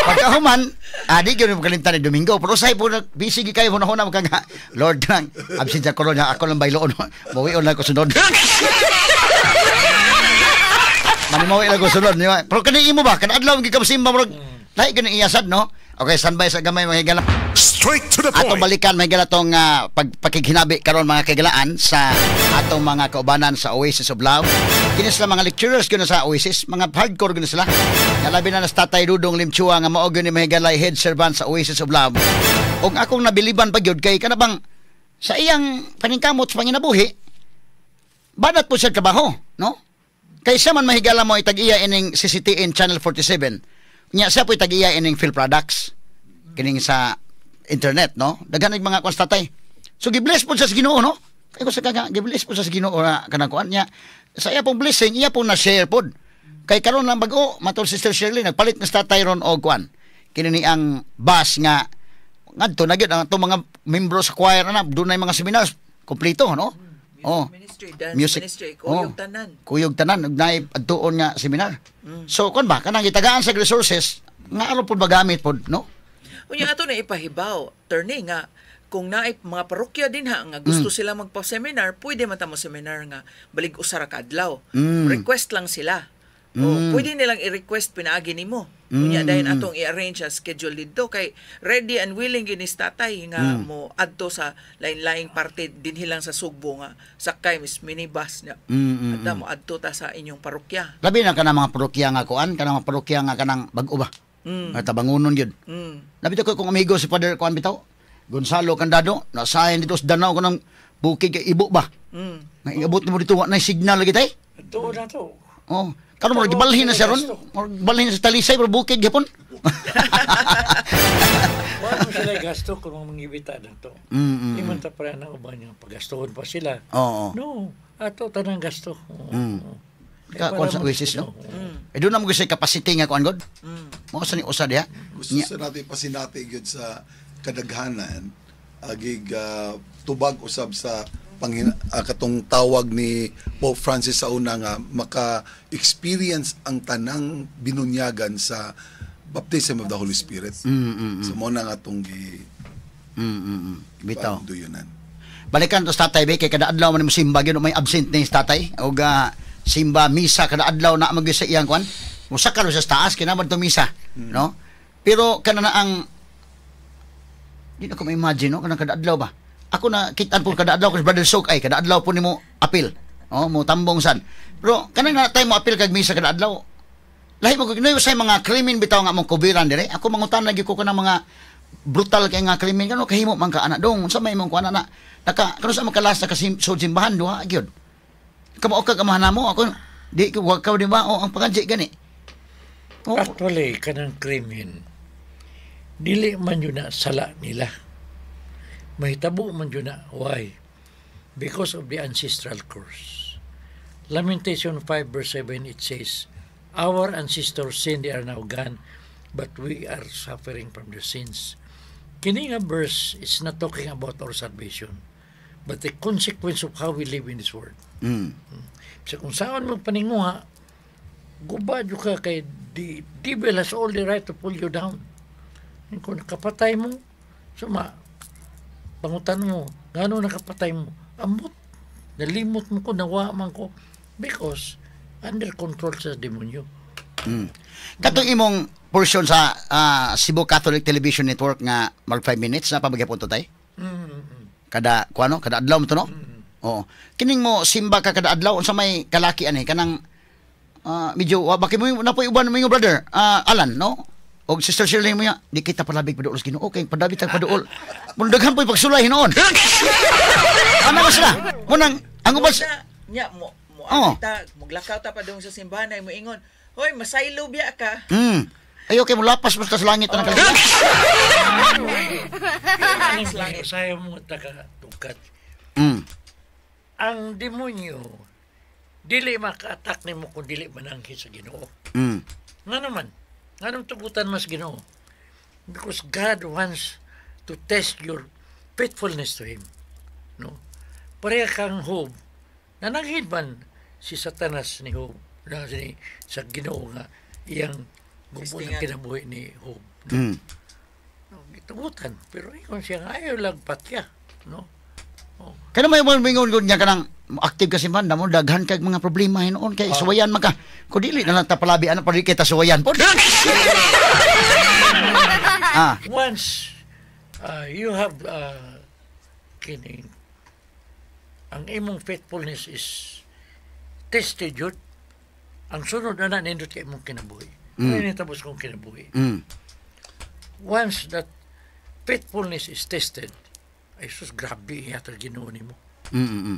Pagkahuman, di gyud mo kalimtan ni Domingo, pero say po busy gyud kayo hunahuna mo nga, Lord nang absent sa corona, ako lang bayloon. Mawion lang ko sunod. Manimawi lang ko sunod, di ba? Pero kani imo ba, kada adlaw gyud ka simba mo. Lahi gyud iyasad, no? Okay, standby sa gamay mga higala. Straight to the Atong point. balikan may gala tong pagpakighinabi karon mga kagalaan sa atong mga kaubanan sa Oasis of Love. Kini sila mga lecturers gyud sa Oasis, mga hardcore gyud sila. Labi na nas Tatay Dudong Limchua nga mao gyud ni mahigalay head servant sa Oasis of Love. Og akong nabiliban pa gyud kay kanabang sa iyang paningkamot sa panginabuhi. Badat po siya trabaho, no? Kaysa man mahigala mo itag-iya ining CCTN Channel 47. Nya siya po itag-iya ining Phil Products. Kining sa internet, no? Daghan ng mga konstatay. So gibless po siya sa Ginoo, no? Kay ko sa gibless po siya sa Ginoo na kanang kuan niya. Sa iya pong blessing, iya pong na-share pod. Kay karon lang bag-o, matol Sister Shirley nagpalit na sa tatay ron og kuan. Kini ni ang bus nga ngadto na gyud ang atong mga membro sa choir na dunay mga seminars kompleto, no? Oh. Ministry, dance Music. ministry, Oh. kuyog tanan. Kuyog tanan ugnay adtuon nga seminar. So kon ba kanang gitagaan sa resources nga aron pod magamit pod, no? Unya ato na ipahibaw, turning nga kung naay mga parokya din ha nga gusto sila magpa-seminar, pwede man ta mo seminar nga balig usa ra ka adlaw. Request lang sila. O pwede nilang i-request pinaagi nimo. Unya dayon atong i-arrange ang schedule didto kay ready and willing gini tatay nga mo adto sa lain-laing parte dinhi lang sa Sugbo nga sakay mis minibus nya. Adta mo adto ta sa inyong parokya. Labi na kanang mga parokya nga kuan, kanang mga parokya nga kanang bag-o ba. Nga tabangunon yun. Labi ko kung amigo si Father kuan bitaw. Gonzalo Candado, nasayan dito sa Danao ko ng bukid kay ibo ba. Nga iabot mo dito wa na signal lagi tay. Ito na to. Oh, karon mo gibalhin na siya ron. Gibalhin na sa Talisay pero bukid gyapon. Wala mo sila gasto kung mangibita na to. Di man ta para na uban yung pagastohon pa sila. Oo. No, ato tanang gasto. Ka kuan sa Oasis, no? Doon na mo gusto capacity nga kuan god. Mo sa ni usa diha. Gusto sa natin pasinati gyud sa kadaghanan agig tubag usab sa katong tawag ni Pope Francis sa una nga maka-experience ang tanang binunyagan sa baptism of the Holy Spirit. So mo na nga tong Bitaw. duyunan. Balikan to sa tatay be kay kada adlaw man mo simba gyud may absent ni sa tatay og simba misa kada adlaw na mag sa iyang kwan. Musaka ro sa taas kinaman to misa, no? Pero kana na ang di na ko ma-imagine, no? Kanang kada adlaw ba? Ako na kitaan po kada adlaw ko si Brother Sok ay kada adlaw po nimo apil. Oh, mo tambong san. Pero kanang na tayo mo apil kag misa kada adlaw. Lahi mo ginoy sa mga krimen bitaw nga mong kubiran dire. Ako mangutan lagi ko kanang mga brutal kay nga krimen kano kahimo man ka ana dong unsa may mong kuan ana. Naka kano sa makalas na simbahan duha gyud. Kamo ka kamahan mo ako di ko wag ka di ba o ang pangadji gani. Oh. Actually, kanang krimen, dili man yun na sala nila. Mahitabo man yun na. Why? Because of the ancestral curse. Lamentation 5 verse 7, it says, our ancestors sinned, they are now gone, but we are suffering from their sins. Kini nga verse is not talking about our salvation, but the consequence of how we live in this world. So kung saan magpaninguha, gubad yung ka kay the devil has all the right to pull you down. Kung nakapatay mo, suma, pangutan mo, gano'n nakapatay mo, amot, nalimot mo ko, nawa man ko, because under control sa demonyo. Katong imong portion sa Cebu Catholic Television Network nga mag 5 minutes na pamagyapon to tay? Kada kuano, kada adlaw mo to no? Oo. Kining mo simba ka kada adlaw unsa may kalaki ani kanang medyo bakit mo napoy uban mo yung brother Alan no? Og Sister Shirley mo ya, di kita palabig paduol sa Ginoo. Okay, padabit tag paduol. Mundaghan po'y pagsulay hinoon. Ano ba sila? Munang ang ubas Nya mo Oh. ta maglakaw ta pa dong sa simbahan ay mo ingon, "Hoy, masaylo biya ka." Ay okay mo lapas basta sa langit na kalaki. Sayo mo taga-tukat. Ang demonyo, dili maka-attack nimo kung dili manangki sa Ginoo. Nga naman, Anong tugutan mas Ginoo? Because God wants to test your faithfulness to Him. No? Pareha kang Job, nananghid man si Satanas ni Job, sa Ginoo nga, iyang gubo ng kinabuhi ni Job. No, gitugutan. Pero ikon siya nga, ayaw lang patya. No? Oh. Kaya may mingon niya ka ng active kasi man, mo daghan kag mga problema hinoon kay suwayan maka. Ko dili na lang ta palabi ana pa kita suwayan pod. Once you have kining ang imong faithfulness is tested yun, ang sunod na nindot kay imong kinabuhi. Ano tapos kong kinabuhi? Once that faithfulness is tested, ay sus, grabe yata Ginoo nimo.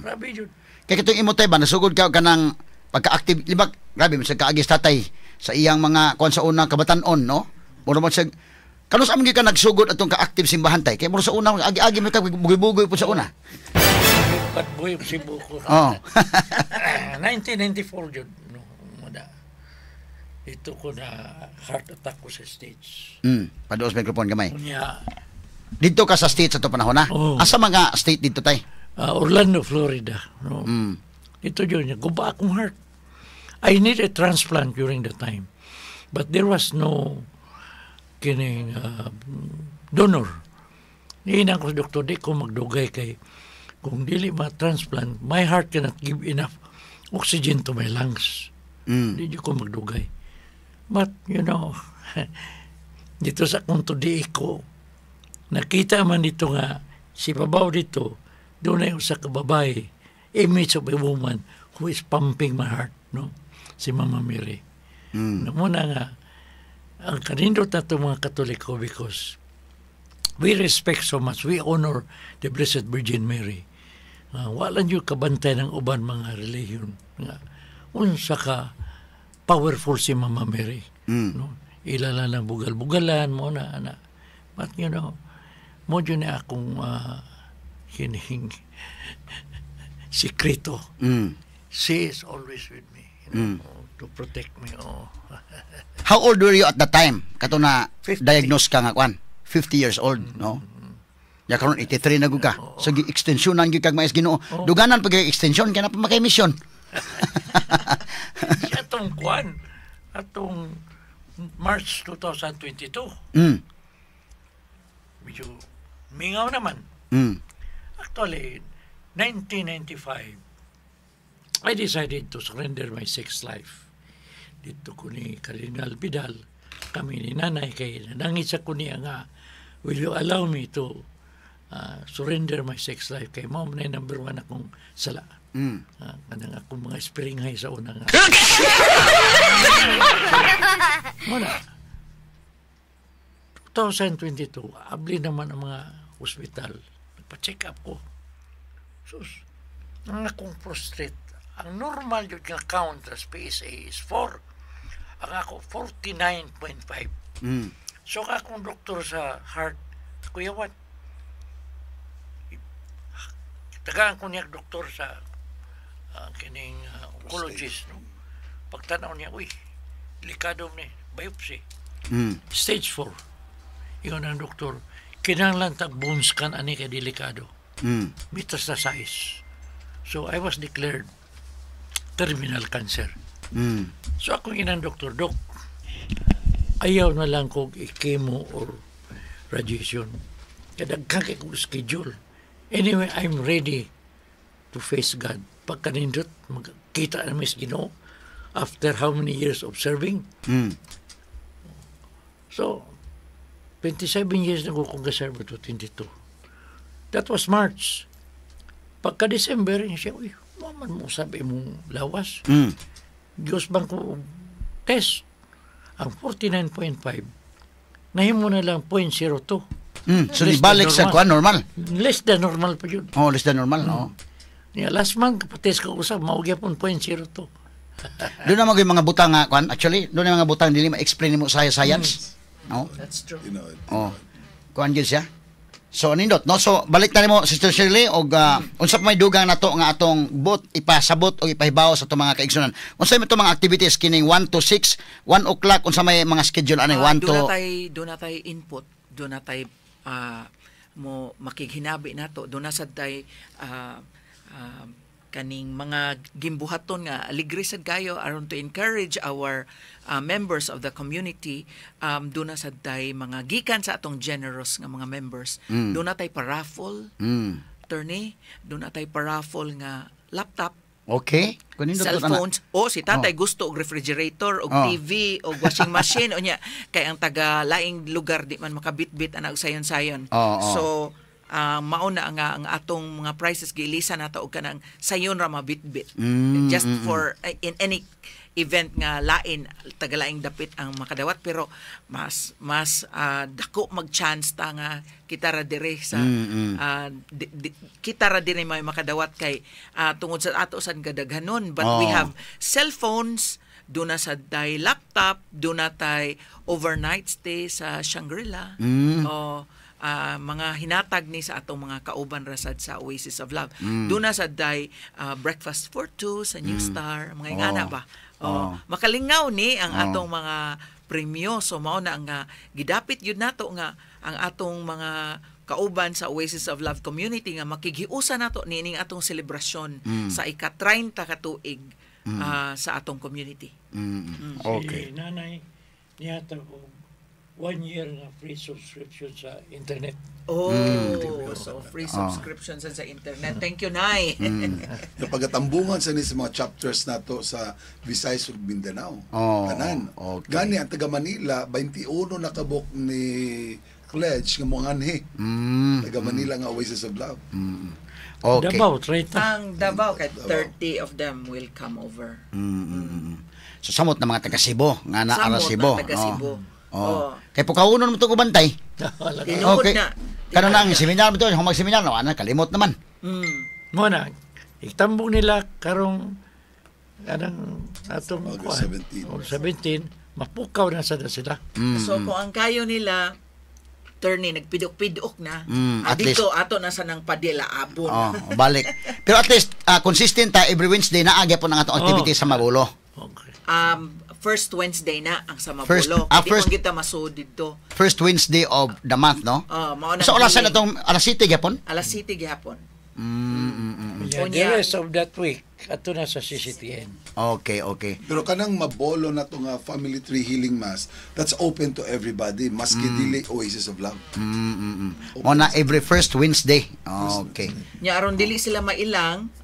Grabe yun. Kaya itong imotay ba, nasugod ka ng pagka-active, libak, grabe, sa kaagis tatay, sa iyang mga, kung sa unang kabatanon, no? Mura mo sa, kanus amin ka nagsugod atong ka-active simbahan tay, kaya mura sa unang, agi-agi mo ka, bugoy-bugoy po sa una. Patbuhay ko si Buko. 1994 yun, no? Ito ko na heart attack ko sa stage. Padoos microphone gamay. Kunya, dito ka sa state sa ito panahon na? Asa mga state dito tay? Orlando, Florida. No? Ito yun, guba akong heart. I need a transplant during the time. But there was no kining donor. Niinang ko sa doktor, di ko magdugay kay kung dili ma-transplant, my heart cannot give enough oxygen to my lungs. Di ko magdugay. But, you know, dito sa kung tudi ko, nakita man dito nga, si babaw dito, doon ay sa kababae, image of a woman who is pumping my heart, no? Si Mama Mary. Muna nga, ang kanindot na itong mga Katoliko because we respect so much, we honor the Blessed Virgin Mary. Walan yung kabantay ng uban mga religion. Unsa ka powerful si Mama Mary. No? Ilala ng bugal-bugalan mo na, ana. But you know, mo dyan na akong hining sikreto. She is always with me, you know, to protect me. How old were you at that time? Kato na 50. diagnose ka nga kwan? 50 years old, no? Ya karon 83 na gud ka. So gi-extensionan gyud kag mais Ginoo. Duganan pag extension kana pa makay mission. Atong kwan, atong March 2022. Medyo mingaw naman. Actually, 1995, I decided to surrender my sex life. Dito ko ni Cardinal Vidal, kami ni nanay, kay nangit sa ko niya nga, will you allow me to surrender my sex life? Kay mao na number 1 akong sala. Kanang akong mga spiringhay sa una nga. Muna, 2022, abli naman ang mga hospital. Nagpa-check up ko. Sus, ang akong prostate, ang normal yung count sa PSA is 4. Ang ako, 49.5. So, akong doktor sa heart, Kuya Wat, tagaan ko niya doktor sa kining oncologist. No? Pagtanaw niya, uy, delikado ni biopsy. Stage 4. Iyon ang doktor, kinanglan tag bone scan ani kay delikado. Metastasize. So I was declared terminal cancer. So ako inang doktor, Dok, ayaw na lang kong chemo or radiation. Kadaghan kay kong schedule. Anyway, I'm ready to face God. Pagkanindot, magkita na Miss Ginoo after how many years of serving. So, 27 years na ko kong kaserve to 22. That was March. Pagka-December, siya, uy, maman mo sabi mong lawas. Diyos bang ko test. Ang 49.5, nahimo na lang 0.02. So, balik sa kuan normal. Less than normal pa yun. Oh, less than normal, no? Last month, kapatid ko usap, maugya po 0.02. Doon na mga mga butang nga, kuan. Actually, doon na mga butang, dili ma-explain mo sa science. No? That's true. You know, Oh. Kuan gyud siya. So nindot no, so balik na mo Sister Shirley og unsa pa may dugang nato nga atong bot ipasabot o ipahibaw sa atong mga kaigsunan. Unsa may mga activities kining 1 to 6, 1 o'clock unsa may mga schedule ani 1 to do na tay input, do na tay mo makighinabi nato, do na sad tay kaning mga gimbuhaton nga aligre sad kayo aron to encourage our members of the community. Doon na sad tay mga gikan sa atong generous nga mga members. Doon na tay paraffle, attorney, doon na tay paraffle nga laptop, okay, kunin cellphones, o si tatay gusto og refrigerator og TV og washing machine o nya kay ang taga laing lugar di man makabitbit ana og sayon-sayon. So mauna nga ang atong mga prices giilisan nato og kanang sayon ra mabitbit. Just for in any event nga lain tagalaing dapit ang makadawat, pero mas dako mag-chance ta nga kita ra dire sa kita ra dire may makadawat kay tungod sa ato sad kadaghanon, but we have cellphones, do na sa tay laptop, do na tay overnight stay sa Shangri-La, mga hinatag ni sa atong mga kauban rasad sa Oasis of Love. Doon na sa day breakfast for two sa New Star, mga ingana ba. Makalingaw ni ang atong mga premyo. So mao na ang gidapit yun nato nga ang atong mga kauban sa Oasis of Love community nga makighiusa nato nining atong selebrasyon sa ika-30 ka tuig sa atong community. Si Okay. nanay niya 1 year na free subscription sa internet. So free subscription sa internet. Thank you, Nay. Napagatambungan sa ni sa mga chapters nato sa Visayas ug Mindanao. Tanan. Okay. Gani ang taga Manila 21 nakabok ni pledge nga mga anhi. Taga Manila nga Oasis of Love. Okay. Davao, right? Ang Davao, kay 30 of them will come over. So samot na mga taga Cebu nga naa ra Cebu. Taga Cebu. Kay pagkaunon mo ito kubantay. Tinuod na. Kano na ang seminar mo ito, yung mag-seminar, kalimot naman. Muna, itambong nila karong atong August 17. Mapukaw na sada sila. So kung ang kayo nila, attorney, nagpidok-pidok na, at least, dito ato na sa nang padila abon. Balik. Pero at least, consistent every Wednesday na agya po ng atong activity sa Magulo. Okay. First Wednesday na ang sa Mabulo. First kita masud dito. First Wednesday of the month, no? So olasan atong alas 7 gyapon? Alas 7 gyapon. Yeah, the rest of that week, ato na sa CCTN. Okay. Pero kanang mabolo na to nga Family Tree Healing Mass, that's open to everybody, maski dili Oasis of Love. Muna every first Wednesday. Okay. Nya aron dili sila mailang,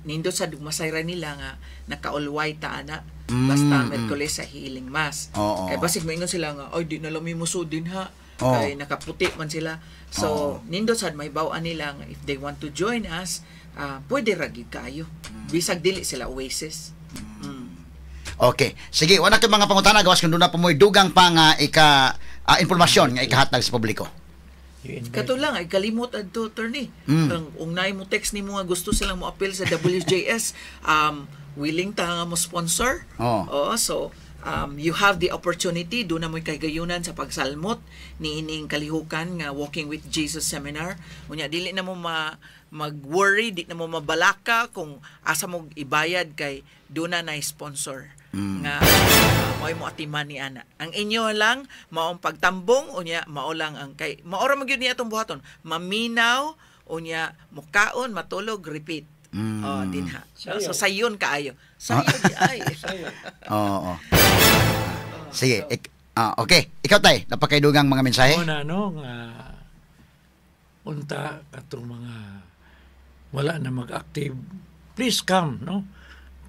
nindot sa masayra nila nga naka-all-white ta ana. Basta Merkules sa Healing Mass. Kaya basig maingon sila nga, ay di na lang musud din ha. Kaya nakaputi man sila. So, nindot sad may bawaan nila nga if they want to join us, pwede ragid kayo. Bisag dili sila Oasis. Okay. Sige, wala kay mga pangutana gawas kun doon na pomoy dugang pa nga impormasyon nga ikahatag sa publiko. Kato lang, ay kalimot adto, attorney. Ang ungnay mo text ni mo nga gusto silang mo appeal sa WJS, willing ta nga mo sponsor. So you have the opportunity, doon na mo'y kagayunan sa pagsalmot ni ining kalihukan nga Walking with Jesus seminar. Unya dili na mo mag-worry, di na mo mabalaka kung asa mo ibayad kay doon na sponsor nga mo'y mo atiman ni ana. Ang inyo lang maong pagtambong unya mao lang ang kay maora mo gyud ni atong buhaton. Maminaw unya mukaon, matulog, repeat. Dinha. So sayon kaayo. Sayon di ay. Sige, okay. Ikaw tay, napakaidugang mga mensahe. Una nga unta katong mga wala na mag-active, please come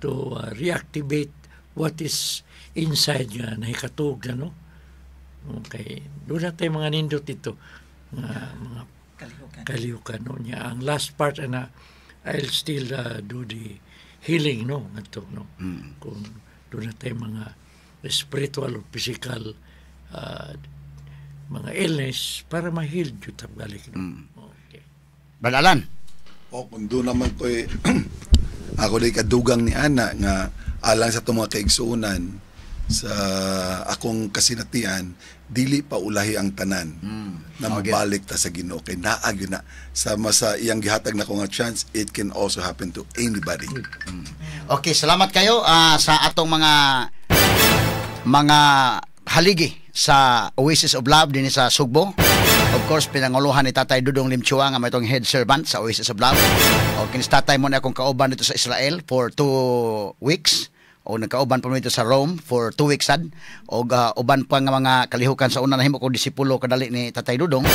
to reactivate what is inside nga nahikatog na Okay, doon na tayo mga nindot dito mga kalihukan niya. Ang last part na I'll still do the healing kung doon na tayo mga spiritual or physical mga illness para ma-heal yun balik. Okay. Balalan. Kung doon naman ko ako din kadugang ni Ana nga alang sa itong mga kaigsuunan, sa akong kasinatian, dili pa ulahi ang tanan na Okay. mabalik ta sa Ginoo kay naag yun na sama sa iyang gihatag na ko nga chance, it can also happen to anybody. Okay, salamat kayo sa atong mga haligi sa Oasis of Love din sa Sugbo. Of course, pinanguluhan ni Tatay Dudong Limchua nga may itong head servant sa Oasis of Love. O kinis tatay mo na akong kauban dito sa Israel for 2 weeks. O nagkauban pa mo dito sa Rome for 2 weeks sad. O uban pa nga mga kalihukan sa una na himo ko disipulo kadali ni Tatay Dudong.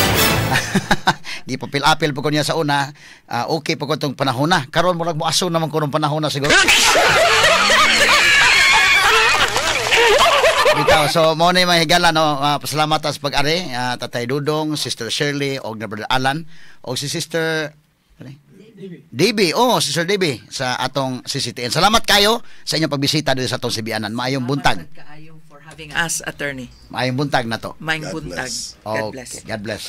Gipapil-apil po ko niya sa una. Okay po ko itong panahon na. Karon mo nagmuaso naman ko ng panahon na siguro. Bitaw, so mo na yung mahigala, no? Pasalamat sa pag-ari, Tatay Dudong, Sister Shirley, o na Brother Alan, o si Sister Debbie, Sister Debbie, sa atong CCTN. Salamat kayo sa inyong pagbisita dito sa atong Sibianan. Maayong buntag. Kaayo for having us, attorney. Maayong buntag na to. Maayong God buntag. bless. God bless. Okay, God bless.